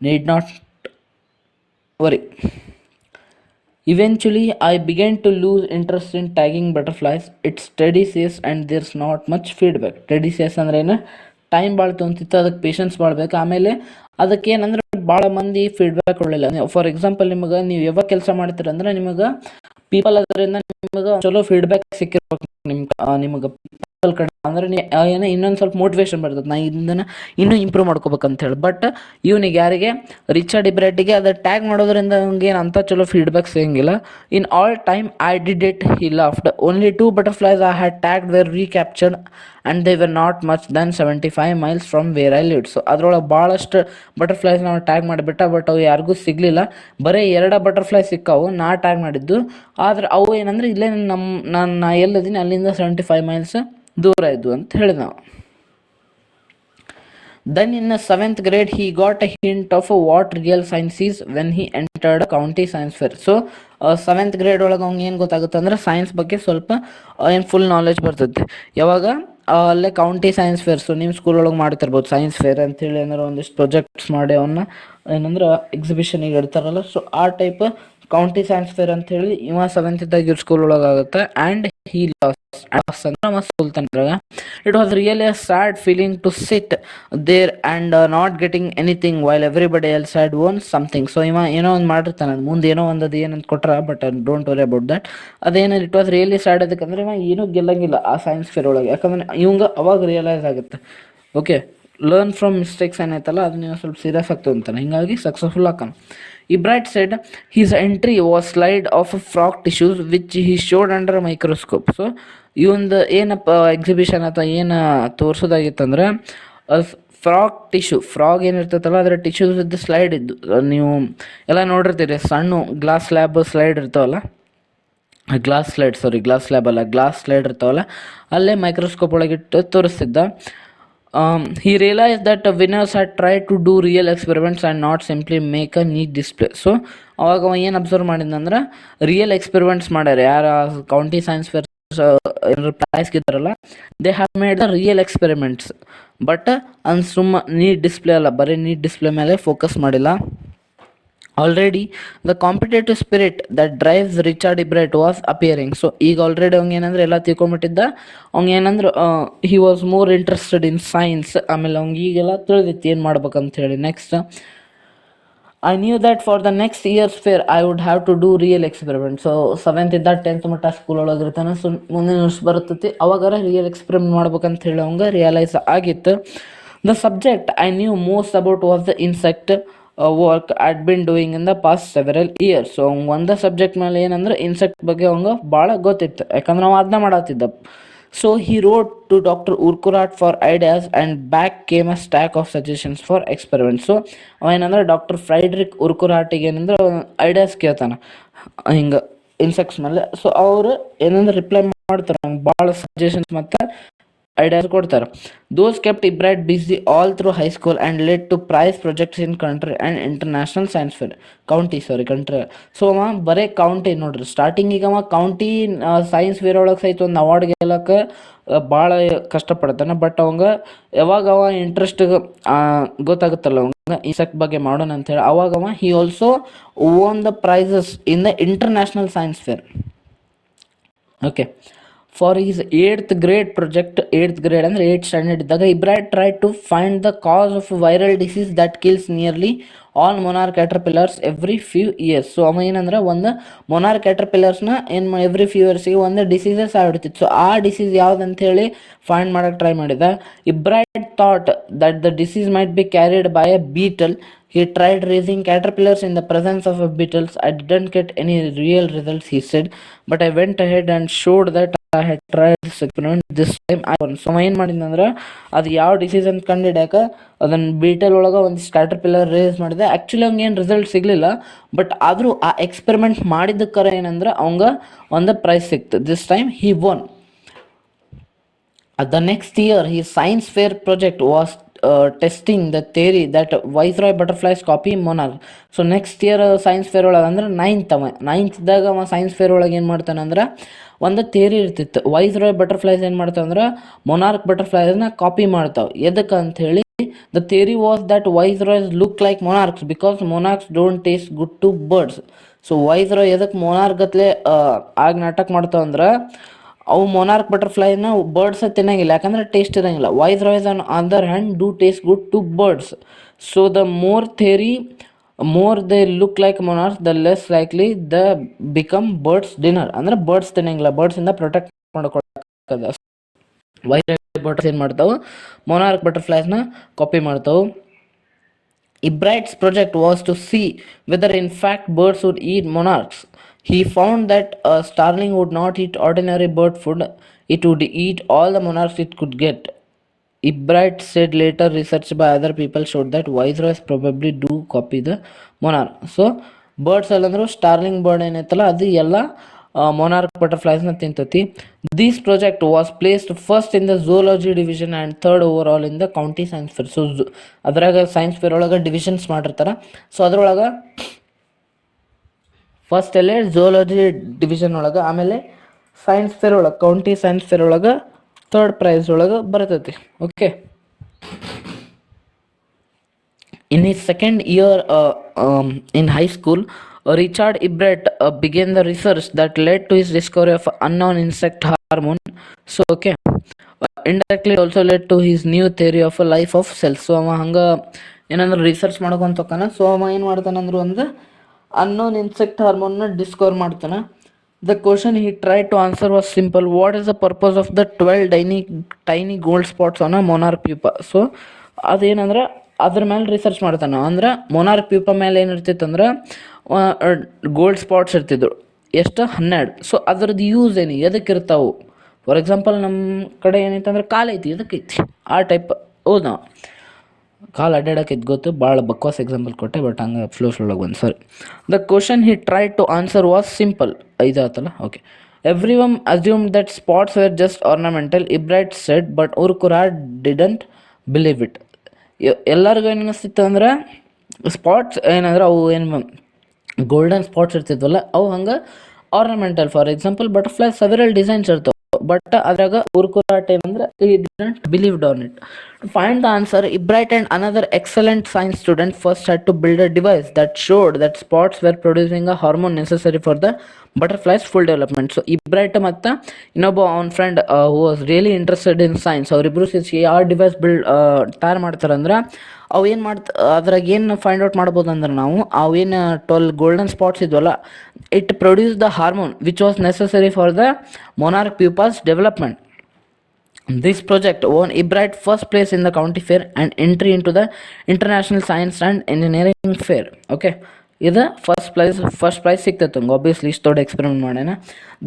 need not worry. Eventually, I began to lose interest in tagging butterflies. It's tedious and there's not much feedback. Tedious ಅಂದ್ರೆ ಏನು, ಟೈಮ್ ಭಾಳ ತೊಗೊಂತಿತ್ತು, ಅದಕ್ಕೆ ಪೇಷನ್ಸ್ ಭಾಳ ಬೇಕು. ಆಮೇಲೆ ಅದಕ್ಕೆ ಏನಂದ್ರೆ ಭಾಳ ಮಂದಿ ಫೀಡ್ಬ್ಯಾಕ್ ಕೊಡಲಿಲ್ಲ. ಫಾರ್ ಎಕ್ಸಾಂಪಲ್ ನಿಮಗೆ ನೀವು ಯಾವಾಗ ಕೆಲಸ ಮಾಡ್ತೀರಂದ್ರೆ ನಿಮಗೆ ಪೀಪಲ್ ಅದರಿಂದ ನಿಮಗೆ ಚಲೋ ಫೀಡ್ಬ್ಯಾಕ್ ಸಿಕ್ಕಿರ್ಬೇಕು ನಿಮಗೆ ಪೀಪಲ್ ಕಡೆ. ಅಂದ್ರೆ ಏನೋ ಇನ್ನೊಂದು ಸ್ವಲ್ಪ ಮೋಟಿವೇಶನ್ ಬರ್ತದೆ, ನಾ ಇದನ್ನು ಇನ್ನೂ ಇಂಪ್ರೂವ್ ಮಾಡ್ಕೋಬೇಕಂತ ಹೇಳಿ. ಬಟ್ ಇವನಿಗೆ ಯಾರಿಗೆ ರಿಚರ್ಡ್ ಇಬ್ರೈಟಿಗೆ ಅದು ಟ್ಯಾಗ್ ಮಾಡೋದ್ರಿಂದ ಅವ್ನಿಗೆ ಏನು ಅಂತ ಚಲೋ ಫೀಡ್ಬ್ಯಾಕ್ ಸಿಗಂಗಿಲ್ಲ. In all time I did it, he laughed. Only 2 butterflies I had tagged were recaptured and they were not much than 75 miles from where I lived. So ಅದ್ರೊಳಗೆ ಭಾಳಷ್ಟು ಬಟರ್ಫ್ಲೈಸ್ ನಾವು ಟ್ಯಾಗ್ ಮಾಡಿಬಿಟ್ಟ, ಬಟ್ ಅವು ಯಾರಿಗೂ ಸಿಗಲಿಲ್ಲ. ಬರೀ 2 butterfly ಸಿಕ್ಕಾವು ನಾ tag ಮಾಡಿದ್ದು. ಆದರೆ ಅವು ಏನಂದ್ರೆ ಇಲ್ಲೇ ನಾನು ಎಲ್ಲದೀನಿ ಅಲ್ಲಿಂದ 75 miles ದೂರ ಇದ್ದು ಅಂತ ಹೇಳಿದ ನಾವು. Then in the 7th grade he got a hint of what real science is when he entered a county science fair. So 7th grade ಒಳಗೆ ಅವ್ನಿಗೆ ಏನು ಗೊತ್ತಾಗುತ್ತೆ ಅಂದ್ರೆ ಸೈನ್ಸ್ ಬಗ್ಗೆ ಸ್ವಲ್ಪ ಏನು ಫುಲ್ ನಾಲೆಜ್ ಬರ್ತೈತಿ. ಯಾವಾಗ ಅಲ್ಲೇ ಕೌಂಟಿ ಸೈನ್ಸ್ ಫೇರ್. ಸೊ ನಿಮ್ಮ ಸ್ಕೂಲ್ ಒಳಗೆ ಮಾಡ್ತಿರ್ಬೋದು ಸೈನ್ಸ್ ಫೇರ್ ಅಂತೇಳಿ ಏನಾರು ಒಂದಿಷ್ಟು ಪ್ರಾಜೆಕ್ಟ್ಸ್ ಮಾಡಿ ಅವನ್ನ ಏನಂದ್ರೆ ಎಕ್ಸಿಬಿಷನಿಗೆ ಇಡ್ತಾರಲ್ಲ. ಸೊ ಆ ಟೈಪ್ ಕೌಂಟಿ ಸೈನ್ಸ್ ಫೇರ್ ಅಂತ ಹೇಳಿ ಇವ 7th ಇದ್ದಾಗ ಇವ್ರ ಸ್ಕೂಲ್ ಒಳಗೆ ಆಗುತ್ತೆ. ಆ್ಯಂಡ್ ಹೀ ಲಾಸ್ ಅಂದ್ರೆ ಸುಲ್ತಾನ್ರಾಗ. It was really a sad feeling to sit there and not getting anything while everybody else had won something. So ಇವ ಏನೋ ಒಂದು ಮಾಡಿರ್ತಾನೆ, ಅದು ಮುಂದೆ ಏನೋ ಒಂದು ಅದು ಏನಂತ ಕೊಟ್ರ, but don't worry about that. ಅದೇನು ಇಟ್ ವಾಸ್ ರಿಯಲಿ ಸ್ಯಾಡ್ ಅದಕ್ಕಂದ್ರೆ ಇವ ಏನೂ ಗೆಲ್ಲಂಗಿಲ್ಲ ಆ ಸೈನ್ಸ್ ಫೇರ್ ಒಳಗೆ. ಯಾಕಂದ್ರೆ ಇವಂಗ ಅವಾಗ ರಿಯಲೈಸ್ ಆಗುತ್ತೆ, ಓಕೆ ಲರ್ನ್ ಫ್ರಮ್ ಮಿಸ್ಟೇಕ್ಸ್ ಏನೈತಲ್ಲ ಅದನ್ನ ನೀವು ಸ್ವಲ್ಪ ಸೀರಿಯಸ್ ಆಗ್ತು ಅಂತಾನೆ. ಹಿಂಗಾಗಿ successful ಆಕಾನ. Ebright said his entry was slide of frog tissues which he showed under a microscope. So ಇವಂದು ಏನಪ್ಪ ಎಕ್ಸಿಬಿಷನ್ ಅಥವಾ ಏನು ತೋರಿಸೋದಾಗಿತ್ತಂದ್ರೆ ಫ್ರಾಗ್ ಟಿಶ್ಯೂ, ಫ್ರಾಗ್ ಏನಿರ್ತೈತಲ್ಲ ಅದರ ಟಿಶ್ಯೂಸ್ ಇದ್ದು ಸ್ಲೈಡ್ ಇದ್ದು, ನೀವು ಎಲ್ಲ ನೋಡಿರ್ತೀರಿ ಸಣ್ಣ ಗ್ಲಾಸ್ ಸ್ಲ್ಯಾಬ್ ಸ್ಲೈಡ್ ಇರ್ತಾವಲ್ಲ, ಗ್ಲಾಸ್ ಸ್ಲ್ಯಾಬ್ ಅಲ್ಲ ಗ್ಲಾಸ್ ಸ್ಲೈಡ್ ಇರ್ತಾವಲ್ಲ, ಅಲ್ಲೇ microscope ಒಳಗಿಟ್ಟು ತೋರಿಸ್ತಿದ್ದ. He realized that winners had tried to do real experiments and not simply make a neat display. So ಅವಾಗ ಅವ ಏನು ಅಬ್ಸರ್ವ್ ಮಾಡಿದಂದ್ರೆ ರಿಯಲ್ ಎಕ್ಸ್ಪೆರಿಮೆಂಟ್ಸ್ ಮಾಡ್ಯಾರ ಯಾರು ಕೌಂಟಿ ಸೈನ್ಸ್ ಫೇರ್ ಪ್ರೈಸ್ ಗೆದ್ದಾರಲ್ಲ, they have made the real experiments. But ಸುಮ್ಮ neat display ಅಲ್ಲ, ಬರೀ ನೀಟ್ ಡಿಸ್ಪ್ಲೇ ಮೇಲೆ ಫೋಕಸ್ ಮಾಡಿಲ್ಲ. Already the competitive spirit that drives Richard Ebright was appearing. So ಈಗ ಆಲ್ರೆಡಿ ಅವ್ನು ಏನಂದ್ರೆ ಎಲ್ಲ ತಿಳ್ಕೊಂಬಿಟ್ಟಿದ್ದ, ಅವ್ನು ಏನಂದ್ರೆ he was more interested in science. ಆಮೇಲೆ ಅವ್ನಿಗೆ ಈಗೆಲ್ಲ ತಿಳಿದಿತ್ತು ಏನು ಮಾಡ್ಬೇಕಂತ ಹೇಳಿ. Next I knew that for the next years fair I would have to do real experiment. So 7th ಇದ್ದ 10th ಮಟ್ಟ ಸ್ಕೂಲ್ ಒಳಗೆ ಇರ್ತಾನೆ. ಸೊ ಮುಂದಿನ ವರ್ಷ ಬರ್ತೈತಿ ಅವಾಗಾರ ರಿಯಲ್ ಎಕ್ಸ್ಪೆರಿಮೆಂಟ್ ಮಾಡ್ಬೇಕಂತ ಹೇಳಿ ಅವಂಗೆ ರಿಯಲೈಸ್ ಆಗಿತ್ತು. The subject I knew most about was the insect work I'd been doing in the past several years. So ಅವ್ನು ಒಂದೇ ಸಬ್ಜೆಕ್ಟ್ ಮೇಲೆ ಏನಂದ್ರೆ ಇನ್ಸೆಕ್ಟ್ ಬಗ್ಗೆ ಅವಂಗೆ ಭಾಳ ಗೊತ್ತಿತ್ತು, ಯಾಕಂದ್ರೆ ಅವ ಅದನ್ನ ಮಾಡತ್ತಿದ್ದ. So he wrote to doctor Urquhart for ideas and back came a stack of suggestions for experiment. So ಅವ ಏನಂದ್ರೆ ಡಾಕ್ಟರ್ ಫ್ರೈಡ್ರಿಕ್ ಉರ್ಕುರಾಟಿಗೆ ಏನಂದ್ರೆ ಐಡಿಯಾಸ್ ಕೇಳ್ತಾನೆ ಹಿಂಗೆ ಇನ್ಸೆಕ್ಟ್ಸ್ ಮೇಲೆ. ಸೊ ಅವರು ಏನಂದ್ರೆ ರಿಪ್ಲೈ ಮಾಡ್ತಾರೆ, ಅವ್ನು ಭಾಳ ಸಜೆಷನ್ಸ್ ಮತ್ತು ಐಡಿಯಾಸ್ ಕೊಡ್ತಾರೆ. Those kept Ebright busy all through high school and led to prize projects in country and international science fair country. So ಅವ ಬರೀ ಕೌಂಟಿ ನೋಡ್ರಿ, ಸ್ಟಾರ್ಟಿಂಗಿಗೆ ಅವ ಕೌಂಟಿ ಸೈನ್ಸ್ ಫೇರ್ ಒಳಗೆ ಸಹಿತ ಒಂದು ಅವಾರ್ಡ್ ಗೆಲ್ಲಕ್ಕೆ ಭಾಳ ಕಷ್ಟಪಡ್ತಾನೆ. ಬಟ್ ಅವಂಗ ಯಾವಾಗ ಅವ ಇಂಟ್ರೆಸ್ಟ್ ಗೊತ್ತಾಗುತ್ತಲ್ಲ ಅವಂಗ ಇನ್ಸೆಕ್ಟ್ ಬಗ್ಗೆ ಮಾಡೋಣ ಅಂತೇಳಿ, ಅವಾಗ ಅವ he also won the prizes in the international science fair. Okay, for his 8th grade project, 8th grade ಅಂದರೆ 8th ಸ್ಟ್ಯಾಂಡರ್ಡ್ ಇದ್ದಾಗ Ebright tried to find the cause of viral disease that kills nearly all monarch caterpillars every few years. So ಅವ ಏನಂದ್ರೆ ಒಂದು ಮೊನಾರ್ ಕ್ಯಾಟರ್ಪಿಲ್ಲರ್ಸ್ನ ಏನು every few ಇಯರ್ಸಿಗೆ ಒಂದು diseases ಆಗ್ಬಿಡ್ತಿತ್ತು. So ಆ ಡಿಸೀಸ್ ಯಾವುದಂತೇಳಿ ಫೈಂಡ್ ಮಾಡೋಕ್ಕೆ ಟ್ರೈ ಮಾಡಿದ. Ebright thought that the disease might be carried by a beetle. He tried raising caterpillars in the presence of beetles. I didn't get any real results, he said, but I went ahead and showed that I had tried this experiment. This time I won. So ಏನು ಮಾಡಿದಂದ್ರೆ ಅದು ಯಾವ disease ಅಂತ ಕಂಡಿಡ್ಯಾಕ ಅದನ್ನು ಬೀಟಲ್ ಒಳಗೆ ಒಂದು caterpillar race ಮಾಡಿದೆ. Actually ಅವ್ನಿಗೆ ಏನು ರಿಸಲ್ಟ್ ಸಿಗಲಿಲ್ಲ, ಬಟ್ ಆದರೂ ಆ ಎಕ್ಸ್ಪೆರಿಮೆಂಟ್ ಮಾಡಿದ್ದಕ್ಕರ ಏನಂದ್ರೆ ಅವಂಗೆ ಒಂದು ಪ್ರೈಸ್ ಸಿಕ್ತು. This time he one. The next year his science fair project was testing the theory that viceroy butterflies copy monarch. So next year science fair ಒಳಗೆ ಅಂದ್ರೆ 9th ಇದ್ದಾಗ ಅವ ಸೈನ್ಸ್ ಫೇರ್ ಒಳಗೆ ಏನು ಮಾಡ್ತಾನೆ ಅಂದ್ರೆ ಒಂದು ಥಿಯರಿ ಇರ್ತಿತ್ತು, ವೈಸ್ರಾಯ್ ಬಟರ್ಫ್ಲೈಸ್ ಏನು ಮಾಡ್ತಾವೆ ಅಂದ್ರೆ ಮೊನಾರ್ಕ್ ಬಟರ್ಫ್ಲೈಸ್ನ ಕಾಪಿ ಮಾಡ್ತಾವೆ. ಎದಕ್ಕೆ ಅಂಥೇಳಿ the theory was that viceroys look like monarchs because monarchs don't taste good to birds. So viceroy ಎದಕ್ಕೆ ಮೊನಾರ್ಕ್ ಗತ್ಲೆ ಆಗ ನಾಟಕ ಮಾಡ್ತಾವೆ ಅಂದ್ರೆ ಅವು ಮೊನಾರ್ಕ್ ಬಟರ್ಫ್ಲೈನ ಬರ್ಡ್ಸ್ ತಿನ್ನಂಗಿಲ್ಲ, ಯಾಕಂದ್ರೆ ಟೇಸ್ಟ್ ಇರೋಂಗಿಲ್ಲ. Viceroys on other hand do taste good to birds. So the more they look like monarchs the less likely the become birds dinner. ಅಂದ್ರೆ ಬರ್ಡ್ಸ್ ತಿನ್ನಂಗಿಲ್ಲ, ಬರ್ಡ್ಸಿಂದ ಪ್ರೊಟೆಕ್ಟ್ ಮಾಡ್ಕೊಳ್ಳೋದು. ವೈಸ್ರಾಯ್ ಬಟರ್ಸ್ ಏನು ಮಾಡ್ತಾವೆ, ಮೊನಾರ್ಕ್ ಬಟರ್ಫ್ಲೈಸ್ನ ಕಾಪಿ ಮಾಡ್ತಾವೆ. Ebright's project was to see whether in fact birds would eat monarchs. He found that a starling would not eat ordinary bird food, it would eat all the monarchs it could get. Ebright said later research by other people showed that viceroys probably do copy the monarch. So birds ಅಲ್ಲಂದ್ರೆ starling bird ಏನೈತಲ್ಲ ಅದು ಎಲ್ಲ monarch ಬಟರ್ಫ್ಲೈಸ್ನ ತಿಂತತಿ. This project was placed first in the zoology division and third overall in the county science fair. So ಅದ್ರಾಗ science fair ಒಳಗೆ divisions ಮಾಡಿರ್ತಾರೆ. So ಅದ್ರೊಳಗೆ ಫಸ್ಟ್ ಅಲ್ಲೇ ಝೂಲಾಜಿ ಡಿವಿಷನ್ ಒಳಗೆ, ಆಮೇಲೆ ಸೈನ್ಸ್ ಫೇರ್ ಒಳಗೆ ಕೌಂಟಿ ಸೈನ್ಸ್ ಫೇರ್ ಒಳಗೆ third prize ಒಳಗೆ ಬರ್ತೈತಿ. Okay, in his second year in high school, Richard Ibret began the research that led to his discovery of unknown insect hormone. So okay, indirectly it also led to his new theory of a life of cells. So ಅವ ಹಂಗೆ ಏನಂದ್ರೆ research ಮಾಡ್ಕೊಂತ ಹೋಗ್ತಾನೆ. So ಅವ ಏನು ಮಾಡ್ತಾನಂದ್ರೆ ಒಂದು unknown insect ಹಾರ್ಮೋನ್ನ ಡಿಸ್ಕವರ್ ಮಾಡ್ತಾನೆ. The question he try to answer was simple: what is the purpose of the 12 tiny gold spots on a monarch pupa? So ಅದೇನಂದ್ರೆ ಅದ್ರ ಮೇಲೆ ರಿಸರ್ಚ್ ಮಾಡ್ತಾನೆ. ಅಂದ್ರೆ ಮೊನಾರ್ಕ್ ಪ್ಯೂಪಾ ಮೇಲೆ ಏನಿರ್ತಿತ್ತು ಅಂದ್ರೆ ಗೋಲ್ಡ್ ಸ್ಪಾಟ್ಸ್ ಇರ್ತಿದ್ರು, ಎಷ್ಟು 12. ಸೊ ಅದ್ರದ್ದು ಯೂಸ್ ಏನು, ಎದಕ್ಕೆ ಇರ್ತಾವೆ? ಫಾರ್ ಎಕ್ಸಾಂಪಲ್ ನಮ್ಮ ಕಡೆ ಏನೈತೆ ಅಂದ್ರೆ ಕಾಲು ಐತಿ, ಎದಕ್ಕೈತಿ ಆ ಟೈಪ್. ಹೌದಾ, ಕಾಲು ಅಡ್ಡಾಡಕ್ಕೈತಿ ಗೊತ್ತು, ಭಾಳ ಬಕ್ವಾಸ್ ಎಕ್ಸಾಂಪಲ್ ಕೊಟ್ಟೆ, ಬಟ್ ಹಂಗೆ ಫ್ಲೋಸ್ ಒಳಗೆ ಬಂದು sorry. The question he try to answer was simple. ಇದಾತಲ್ಲ, okay. Everyone assumed that spots were just ornamental, Ebright said, but Urquhart didn't believe it. ಎಲ್ಲರಿಗೂ ಏನು ಅನ್ನಿಸ್ತಿತ್ತು ಅಂದ್ರೆ ಸ್ಪಾಟ್ಸ್ ಏನಂದ್ರೆ ಅವು ಏನು ಗೋಲ್ಡನ್ ಸ್ಪಾಟ್ಸ್ ಇರ್ತಿದ್ವಲ್ಲ ಅವು ಹಂಗೆ ornamental. For example butterfly several designs ಇರ್ತಾವೆ, ಬಟ್ ಅದ್ರಾಗ ಉರ್ಕುರಾಟ್ ಏನಂದ್ರೆ he didn't believed on it. To find the answer, Ibright and another excellent science student first had to build a device that showed that spots were producing a hormone necessary for the butterfly's full development. So Ibright ಮತ್ತು ಇನ್ನೊಬ್ಬ ಅವನ friend who was really interested in science, ಅವರಿಬ್ಬರು ಯಾವ device ತಯಾರು ಮಾಡ್ತಾರಂದ್ರೆ ಅವು ಏನು ಅದ್ರಾಗ ಏನು ಫೈಂಡ್ ಔಟ್ ಮಾಡ್ಬೋದು ಅಂದ್ರೆ ನಾವು ಅವೇನು 12 ಗೋಲ್ಡನ್ ಸ್ಪಾಟ್ಸ್ ಇದ್ವಲ್ಲ, it produce the hormone which was necessary for the monarch pupa's development. This project won Ibright first place in the county fair and entry into the International Science and Engineering Fair. Okay, ಇದು first prize ಸಿಗ್ತೈತೆ obviously, ಇಷ್ಟು ದೊಡ್ಡ experiment ಮಾಡ್ಯಾನ.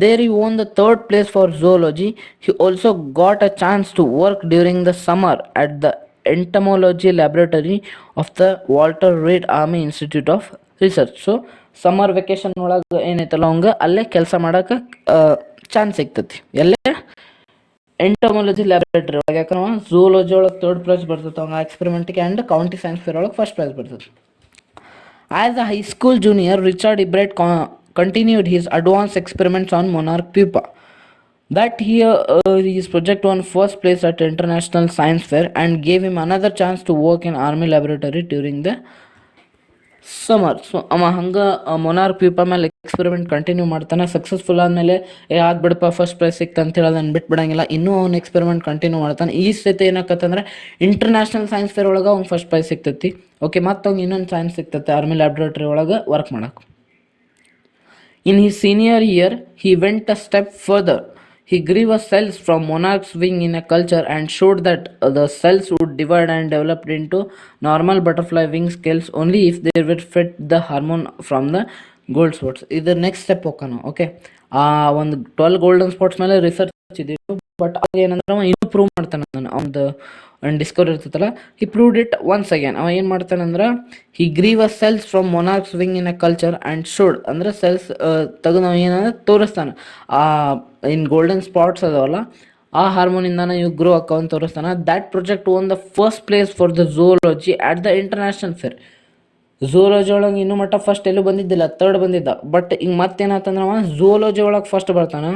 There he won the third place for zoology. He also got a chance to work during the summer at the entomology laboratory of the Walter Reed Army Institute of Research. So summer vacation ಒಳಗೆ ಏನೈತಲ್ಲ ಅವಂಗೆ ಅಲ್ಲೇ ಕೆಲಸ ಮಾಡೋಕೆ chance ಸಿಗ್ತೈತಿ. ಎಲ್ಲೇ entomology laboratory ಒಳಗೆ, ಯಾಕಂದ್ರೆ ಝೂಲಜಿ ಒಳಗೆ ಥರ್ಡ್ ಪ್ರೈಸ್ ಬರ್ತೈತೆ ಅವಾಗ ಎಕ್ಸ್ಪೆರಿಮೆಂಟ್ಗೆ, ಆ್ಯಂಡ್ ಕೌಂಟಿ ಸೈನ್ಸ್ ಫೇರ್ ಒಳಗೆ ಫಸ್ಟ್ ಪ್ರೈಸ್ ಬರ್ತೈತೆ. As a high school junior, Richard Ebright continued his advanced experiments on monarch pupa. That year, his project won first place at International Science Fair and gave him another chance to work in Army laboratory during the summer. So ಅವ ಹಂಗೆ monarch pupa ಮೇಲೆ experiment continue ಮಾಡ್ತಾನೆ. Successful ಆದಮೇಲೆ ಅದು ಬಿಡಪ್ಪ first prize ಸಿಕ್ತು ಅಂತೇಳಿ ಅದನ್ನು ಬಿಟ್ಬಿಡಂಗಿಲ್ಲ, ಇನ್ನೂ ಅವ್ನು ಎಕ್ಸ್ಪೆರಿಮೆಂಟ್ ಕಂಟಿನ್ಯೂ ಮಾಡ್ತಾನೆ. ಈ ಸತಿ ಏನಾಕತ್ತಂದ್ರೆ ಇಂಟರ್ನ್ಯಾಷನಲ್ ಸೈನ್ಸ್ ಫೇರ್ ಒಳಗೆ ಅವ್ನು ಫಸ್ಟ್ ಪ್ರೈಸ್ ಸಿಗ್ತೈತಿ. ಓಕೆ, ಮತ್ತು ಅವ್ನು ಇನ್ನೊಂದು ಸೈನ್ಸ್ ಸಿಗ್ತೈತೆ ಆರ್ಮಿ ಲ್ಯಾಬ್ರೇಟರಿ ಒಳಗೆ ವರ್ಕ್ ಮಾಡಕ್ಕೆ. In his senior year, he went a step further. He grew cells from monarch's wing in a culture and showed that the cells would divide and develop into normal butterfly wing scales only if they were fed the hormone from the gold spots. ಇದು next step ಹೋಗೋಣ. Okay, ಒಂದು 12 golden spots ಮೇಲೆ research ಇದೆ, but ಅವಾಗ ಏನಂದ್ರೆ ಅವ ಇನ್ನೂ prove ಮಾಡ್ತಾನೆ ಅವ್ನದು ಡಿಸ್ಕವರಿ ಇರ್ತೈತಲ್ಲ. He proved it once again. ಅವ ಏನು ಮಾಡ್ತಾನಂದ್ರೆ he grew a cells from monarchs wing in a culture and showed, ಅಂದ್ರೆ ಸೆಲ್ಸ್ ತೆಗೆದು ನಾವು ಏನಂದ್ರೆ ತೋರಿಸ್ತಾನೆ ಇನ್ ಗೋಲ್ಡನ್ ಸ್ಪಾಟ್ಸ್ ಅದಾವಲ್ಲ ಆ ಹಾರ್ಮೋನಿಂದಾನ ಇವು ಗ್ರೋ ಅಕ್ಕವಂತ ತೋರಿಸ್ತಾನೆ. That project won the first place for the zoology at the international fair. Zoology ಒಳಗೆ ಇನ್ನೂ ಮಟ್ಟ ಫಸ್ಟ್ ಎಲ್ಲೂ ಬಂದಿದ್ದಿಲ್ಲ, ಥರ್ಡ್ ಬಂದಿದ್ದ. ಬಟ್ ಈಗ ಮತ್ತೇನಾತಂದ್ರೆ ಅವ ಝೂಲಜಿ ಒಳಗೆ ಫಸ್ಟ್ ಬರ್ತಾನೆ.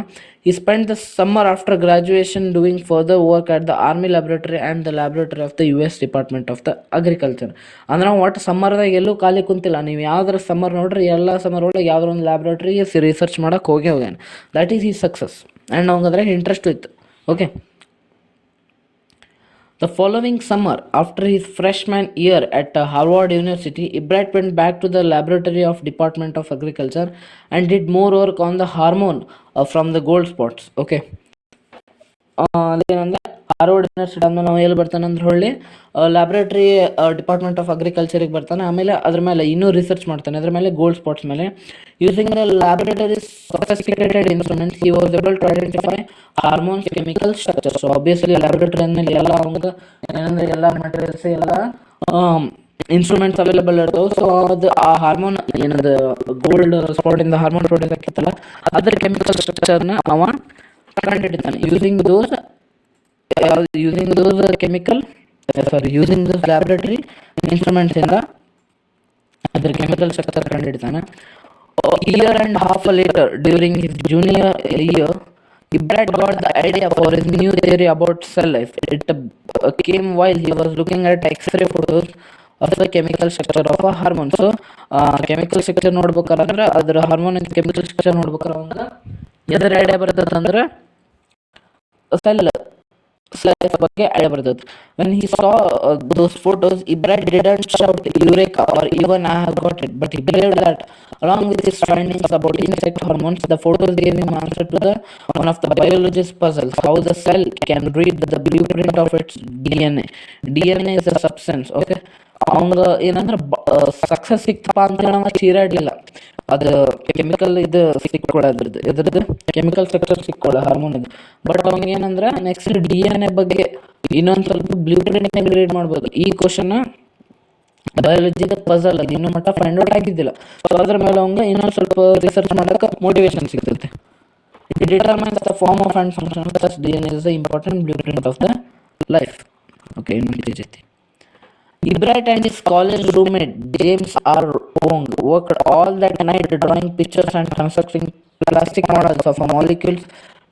ಈ spend the summer after graduation doing further work at the army laboratory and the laboratory of the US department of the agriculture. ಅಂದ್ರೆ ಒಟ್ಟು ಸಮ್ಮರ್ದಾಗ ಎಲ್ಲೂ ಖಾಲಿ ಕುಂತಿಲ್ಲ. ನೀವು ಯಾವ್ದಾರ ಸಮ್ಮರ್ ನೋಡ್ರಿ, ಎಲ್ಲ ಸಮ್ಮರ್ ಒಳಗೆ ಯಾವ್ದಾರ ಒಂದು ಲ್ಯಾಬ್ರೇಟರಿಗೆ ರಿಸರ್ಚ್ ಮಾಡೋಕೆ ಹೋಗ್ಯಾನ. That is he success and ಅವಂಗಂದ್ರೆ ಇಂಟ್ರೆಸ್ಟ್ ಇತ್ತು. Okay, the following summer, after his freshman year at Harvard University, Ibright went back to the laboratory of Department of Agriculture and did more work on the hormone from the gold spots. Okay, ಅದೇನಂದ್ರೆ Harvard university ಆದ್ಮೇಲೆ ನಾವು ಎಲ್ಲಿ ಬರ್ತಾನೆ ಅಂದ್ರೆ ಹೊಳ್ಳಿ laboratory department of ಅಗ್ರಿಕಲ್ಚರಿಗೆ ಬರ್ತಾನೆ. ಆಮೇಲೆ ಅದ್ರ ಮೇಲೆ ಇನ್ನೂ ರಿಸರ್ಚ್ ಮಾಡ್ತಾನೆ, ಅದ್ರ ಮೇಲೆ ಗೋಲ್ಡ್ ಸ್ಪಾಟ್ಸ್ ಮೇಲೆ. Using the laboratory sophisticated instruments he was able to identify hormones chemical structure. So obviously laboratory ಅಂದಮೇಲೆ ಎಲ್ಲ ಅವಂಗೆ ಏನಂದ್ರೆ ಎಲ್ಲ ಮಟೀರಿಯಲ್ಸ್ ಎಲ್ಲ ಇನ್ಸ್ಟ್ರೂಮೆಂಟ್ಸ್ ಅವೈಲೇಬಲ್ ಇರ್ತವೆ. ಸೊ ಅದು ಆ ಹಾರ್ಮೋನ್ ಏನದು ಗೋಲ್ಡ್ ಸ್ಪಾಟಿಂದ ಹಾರ್ಮೋನ್ ಪ್ರೊಡ್ಯೂಸ್ ಆಗಿತ್ತಲ್ಲ ಅದ್ರ ಕೆಮಿಕಲ್ ಸ್ಟ್ರಕ್ಚರ್ನ ಅವ ಕಂಡುಹಿಡಿತಾನೆ. using those laboratory instruments ಇಂದ ಅದ್ರ ಕೆಮಿಕಲ್ ಸ್ಟ್ರಕ್ಚರ್ ಕಂಡುಹಿಡಿತಾನೆ. Year and half later, during his junior year, Ibrahim got the idea for his new theory about cell life. It came while he was looking at X-ray photos of the chemical structure of a hormone. So, chemical structure ನೋಡ್ಬೇಕಂದ್ರೆ ಅದರ hormone chemical structure ನೋಡ್ಬೇಕಾರೆ ಅವಂಗ ಎದರ idea ಬರ್ತದಂದ್ರೆ cell life ಬಗ್ಗೆ idea ಬರ್ತದೆ. When he saw those photos, Ibrahim didn't shout Eureka or even I have got it, but he believed that along with his findings about insect hormones, the photos gave him answer to the one of the biologist's puzzles: how the cell can read the blueprint of its DNA. DNA is a substance. Okay, ಅವಂಗ ಏನಂದ್ರೆ success ಸಿಕ್ತಪ್ಪ ಅಂತ ಹೇಳಿ ಚೀರಾಡ್ಲಿಲ್ಲ. ಅದು chemical ಇದು ಸಿಕ್ಕೊಡೋದ್ರದ್ದು ಇದ್ರದ್ದು chemical structure ಸಿಕ್ಕೊಡ hormone ಇದು. But ಅವಂಗ ಏನಂದ್ರೆ ನೆಕ್ಸ್ಟ್ DNA ಬಗ್ಗೆ ಇನ್ನೊಂದು ಸ್ವಲ್ಪ ಬ್ಲೂ ಪ್ರಿಂಟ್ ರೀಡ್ ಮಾಡ್ಬೋದು. ಈ ಕ್ವಶನ್ ಬಯಾಲಜಿದ ಪಜಲ್ ಅದು ಇನ್ನೂ ಮಟ್ಟ ಫೈಂಡ್ ಔಟ್ ಆಗಿದ್ದಿಲ್ಲ. ಸೊ ಅದ್ರ ಮೇಲೆ ಅವಂಗ ಇನ್ನೊಂದು ಸ್ವಲ್ಪ ರಿಸರ್ಚ್ ಮಾಡೋಕೆ ಮೋಟಿವೇಶನ್ ಸಿಗ್ತೈತೆ. It determines the form of and function of the DNA is the important blueprint of the life. Okay, ಇನ್ನೊಂದು ಪೇಜ್ ಐತಿ. Ibrahim and his college roommate James R. Wong worked all that night drawing pictures and constructing plastic models of molecules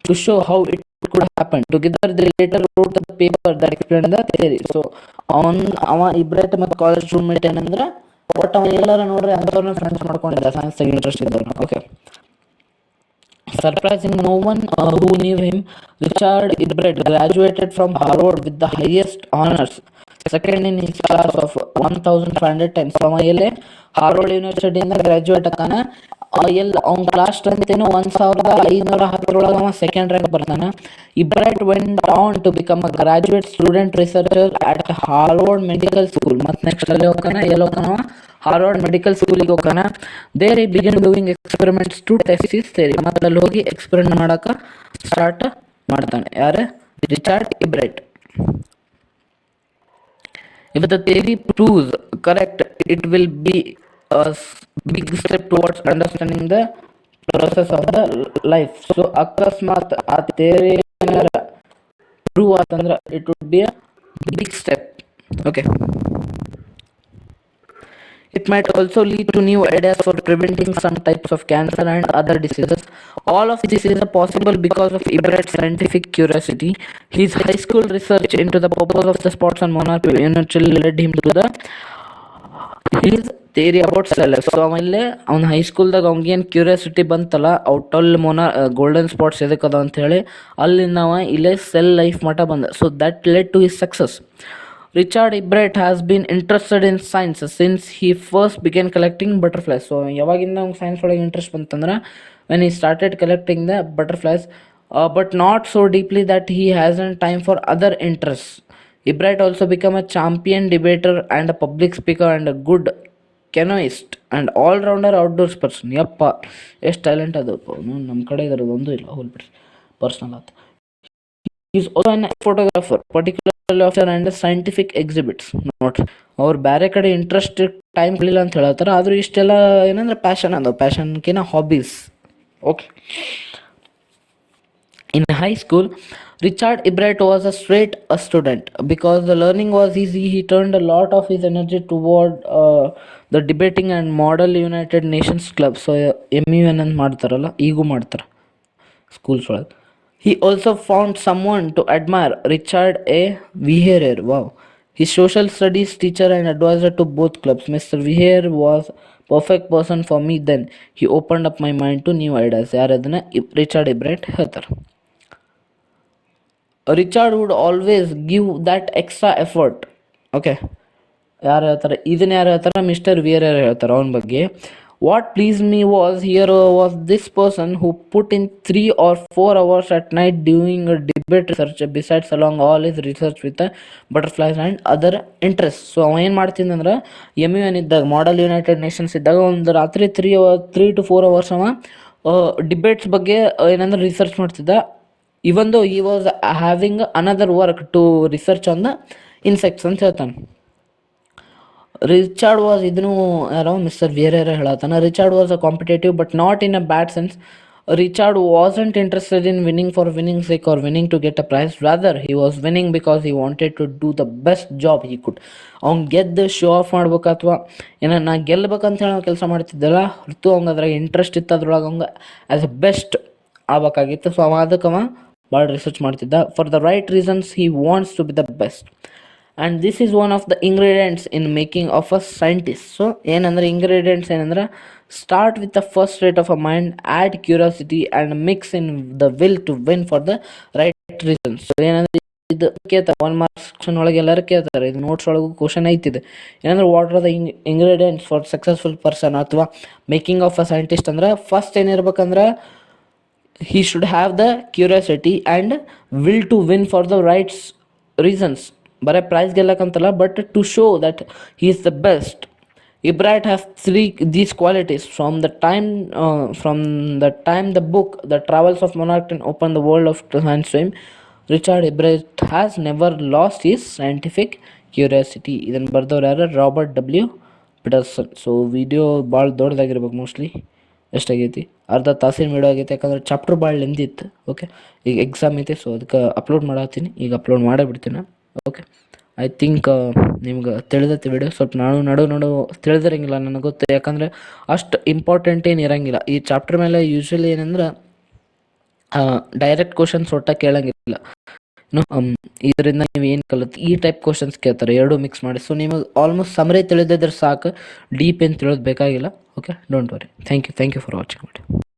to show how it could happen. Together they later wrote the paper that explained the theory. So Ibrahim ಮತ್ತು college roommate ಏನಂದ್ರೆ ಒಟ್ಟು ಅವ ಎಲ್ಲಾರ ನೋಡ್ರಿ ಅಂಥವ್ರನ್ನ friends ಮಾಡ್ಕೊಂಡಿದ್ದ, ಸೈನ್ಸ್ದಾಗ interest ಇದ್ದವ್ರು. Okay, surprising no one who knew him, Richard Ibrahim graduated from Harvard with the highest honors, second in his class of 1510. So ಅವ ಎಲ್ಲೇ ಹಾರ್ವರ್ಡ್ ಯೂನಿವರ್ಸಿಟಿಯಿಂದ ಗ್ರಾಜ್ಯುಯೇಟ್ ಆಕಾನ. ಅವ್ನ ಕ್ಲಾಸ್ ಸ್ಟ್ರೆಂತ್ ಏನು 1510 ಅವ ಸೆಕೆಂಡ್ ರ್ಯಾಂಕ್ ಬರ್ತಾನೆ. Ebright went on to become a graduate student researcher at Harvard medical school. ಮತ್ತು next ಅಲ್ಲಿ ಹೋಗ್ತಾನೆ, ಎಲ್ಲಿ ಹೋಗ್ತಾನವ? ಹಾರ್ವರ್ಡ್ ಮೆಡಿಕಲ್ ಸ್ಕೂಲಿಗೆ ಹೋಗ್ತಾನೆ. There he begin doing experiments to test his theory. ಮತ್ತು ಅಲ್ಲಿ ಹೋಗಿ ಎಕ್ಸ್ಪೆರಿಮೆಂಟ್ ಮಾಡೋಕೆ ಸ್ಟಾರ್ಟ್ ಮಾಡ್ತಾನೆ. ಯಾರು? Richard Ebright. If the theory proves correct, it will be a big step towards understanding the process of the life. So, ಅಕಸ್ಮಾತ್ ಆ theory prove ಆತಂದ್ರೆ it would be a big step. Okay. It might also lead to new ideas for preventing some types of cancer and other diseases. All of this is possible because of Ibrahim's scientific curiosity. His high school research into the purpose of the spots on monarch eventually led him to his theory about cell life. So ಆಮೇಲೆ ಅವ್ನ ಹೈಸ್ಕೂಲ್ದಾಗ ಅವ್ನಿಗೇನು curiosity ಬಂತಲ್ಲ, ಔಟಲ್ಲಿ golden spots ಎದಕ್ಕದ ಅಂಥೇಳಿ ಅಲ್ಲಿಂದ ಅವ ಇಲ್ಲೇ cell life ಮಟ್ಟ ಬಂದ. So that led to his success. Richard Ibrahim has been interested in science since he first began collecting butterflies. So ಯಾವಾಗಿಂದ ಅವ್ನು ಸೈನ್ಸ್ ಒಳಗೆ ಇಂಟ್ರೆಸ್ಟ್ ಬಂತಂದ್ರೆ when he started collecting the butterflies, but not so deeply that he hasn't time for other interests. Ibrahim also became a champion debater and a public speaker and a good canoeist and all-rounder outdoors person. ಯಪ್ಪ ಎಷ್ಟು talent ಅದಪ್ಪ ಅವನು. ನಮ್ಮ ಕಡೆ ಇರೋದು ಒಂದು ಇಲ್ಲ, ಹೋಲ್ಬಿಡ್ರಿ personal ಆಯ್ತು. Is also an photographer, particularly of and scientific exhibits. ನೋಡ್ರಿ, ಅವ್ರು ಬೇರೆ ಕಡೆ ಇಂಟ್ರೆಸ್ಟ್ ಟೈಮ್ ಇಲ್ಲ ಅಂತ ಹೇಳತ್ತಾರ, ಆದರೂ ಇಷ್ಟೆಲ್ಲ ಏನಂದ್ರೆ ಪ್ಯಾಷನ್ ಅದಾವ, ಪ್ಯಾಷನ್ಕಿನ hobbies. Okay. In high school, Richard Ibrahim was a straight a student. Because the learning was easy, he turned a lot of his energy toward the debating and Model United Nations Club. So MUN ಅಂತ ಮಾಡ್ತಾರಲ್ಲ, ಈಗೂ ಮಾಡ್ತಾರೆ schools ಒಳಗೆ. He also found someone to admire, Richard A. Vieira. Wow. His social studies teacher and advisor to both clubs. Mr. Vieira was perfect person for me then. He opened up my mind to new ideas. ಯಾರದನ್ನ Richard Ebright ಹೇಳ್ತಾರೆ. Richard would always give that extra effort. Okay, ಯಾರು ಹೇಳ್ತಾರೆ ಇದನ್ನ? ಯಾರು ಹೇಳ್ತಾರೆ? Mister wear ಹೇಳ್ತಾರೆ ಅವನ ಬಗ್ಗೆ. What pleased me was this person who put in 3 or 4 hours at night doing a debate research besides along all his research with the butterflies and other interests. So ಅವ ಏನು ಮಾಡ್ತಿದ್ದಂದ್ರೆ MUN ಇದ್ದಾಗ, ಮಾಡಲ್ United Nations ಇದ್ದಾಗ ಒಂದು ರಾತ್ರಿ 3 to 4 hours ಅವ debates ಬಗ್ಗೆ ಏನಂದ್ರೆ research ಮಾಡ್ತಿದ್ದ. ಇವನ್ ದೋ he was having another work to research on the insects ಅಂತ ಹೇಳ್ತಾನೆ. ರಿಚರ್ಡ್ ವಾಸ್ ಇದನ್ನು ಯಾರೋ ಮಿಸ್ಟರ್ ವಿಯರ್ ಹೇಳತ್ತಾನ. Richard was a competitive but not in a bad sense. Richard wasn't interested in winning for winning sake or winning to get a prize. Rather he was winning because he wanted to do the best job he could. ಅವ್ನು ಗೆದ್ದು show of ಮಾಡ್ಬೇಕು ಅಥವಾ ಏನೋ ನಾ ಗೆಲ್ಬೇಕಂತ ಹೇಳಿ ಕೆಲಸ ಮಾಡ್ತಿದ್ದಲ್ಲ ಹೊರತು ಅವ್ಗೆ ಅದ್ರಾಗ ಇಂಟ್ರೆಸ್ಟ್ ಇತ್ತು. ಅದ್ರೊಳಗೆ ಅವ್ಗೆ ಆ್ಯಸ್ ಎ ಬೆಸ್ಟ್ ಆಗ್ಬೇಕಾಗಿತ್ತು. ಸೊ ಅದಕ್ಕೆ ಭಾಳ ರಿಸರ್ಚ್ ಮಾಡ್ತಿದ್ದ. For the right reasons he wants to be the best and this is one of the ingredients in making of a scientist. So ಏನಂದ್ರೆ ಇಂಗ್ರೀಡಿಯೆಂಟ್ಸ್ ಏನಂದ್ರೆ start with the first rate of a mind, add curiosity and mix in the will to win for the right reasons. So ಏನಂದ್ರೆ ಇದು ಕೇಳ್ತಾರೆ 1 marks ಒಳಗೆ ಎಲ್ಲರೂ ಕೇಳ್ತಾರೆ, ಇದು notes ಒಳಗೂ ಕ್ವಶನ್ ಐತಿದೆ. ಏನಂದ್ರೆ what are the ingredients for successful person ಅಥವಾ ಮೇಕಿಂಗ್ ಆಫ್ ಅ ಸೈಂಟಿಸ್ಟ್ ಅಂದ್ರೆ first ಏನಿರ್ಬೇಕಂದ್ರೆ he should have the curiosity and will to win for the right reasons. ಬರೀ ಪ್ರೈಸ್ ಗೆಲ್ಲಕ್ಕಂತಲ್ಲ, but to show that he is the best. Ebright has these qualities from the time the book The Travels of Monarch opened the world of science to him. Richard Ebright has never lost his scientific curiosity. ಇದನ್ನು ಬರೆದವ್ರು ಯಾರು? Robert W Peterson. So video ಭಾಳ ದೊಡ್ಡದಾಗಿರ್ಬೇಕು, mostly ಎಷ್ಟಾಗೈತಿ, ಅರ್ಧ ತಾಸಿನ video ಆಗೈತೆ, ಯಾಕಂದ್ರೆ chapter ಭಾಳ lengthy ಇತ್ತು. ಓಕೆ, ಈಗ ಎಕ್ಸಾಮ್ ಐತೆ, ಸೊ ಅದಕ್ಕೆ ಅಪ್ಲೋಡ್ ಮಾಡತ್ತೀನಿ, ಈಗ ಅಪ್ಲೋಡ್ ಮಾಡೇ ಬಿಡ್ತೀನಿ. ಓಕೆ, ಐ ಥಿಂಕ್ ನಿಮ್ಗೆ ತಿಳಿದೈತಿ ವಿಡಿಯೋ. ಸ್ವಲ್ಪ ನಡು ತಿಳಿದಿರಂಗಿಲ್ಲ ನನಗೆ ಗೊತ್ತು, ಯಾಕಂದರೆ ಅಷ್ಟು ಇಂಪಾರ್ಟೆಂಟ್ ಏನು ಇರೋಂಗಿಲ್ಲ ಈ ಚಾಪ್ಟರ್ ಮೇಲೆ. ಯೂಶ್ವಲಿ ಏನಂದ್ರೆ ಡೈರೆಕ್ಟ್ ಕ್ವಶನ್ಸ್ ಒಟ್ಟ ಕೇಳಂಗಿಲ್ಲ, ಇದರಿಂದ ನೀವು ಏನು ಕಲಿತು ಈ ಟೈಪ್ ಕ್ವಶನ್ಸ್ ಕೇಳ್ತಾರೆ, ಎರಡೂ ಮಿಕ್ಸ್ ಮಾಡಿ. ಸೊ ನಿಮಗೆ ಆಲ್ಮೋಸ್ಟ್ ಸಮರೇ ತಿಳಿದಿದ್ರೆ ಸಾಕು, ಡೀಪ್ ಏನು ತಿಳಿಯೋದು ಬೇಕಾಗಿಲ್ಲ. Okay, don't worry. Thank you for watching.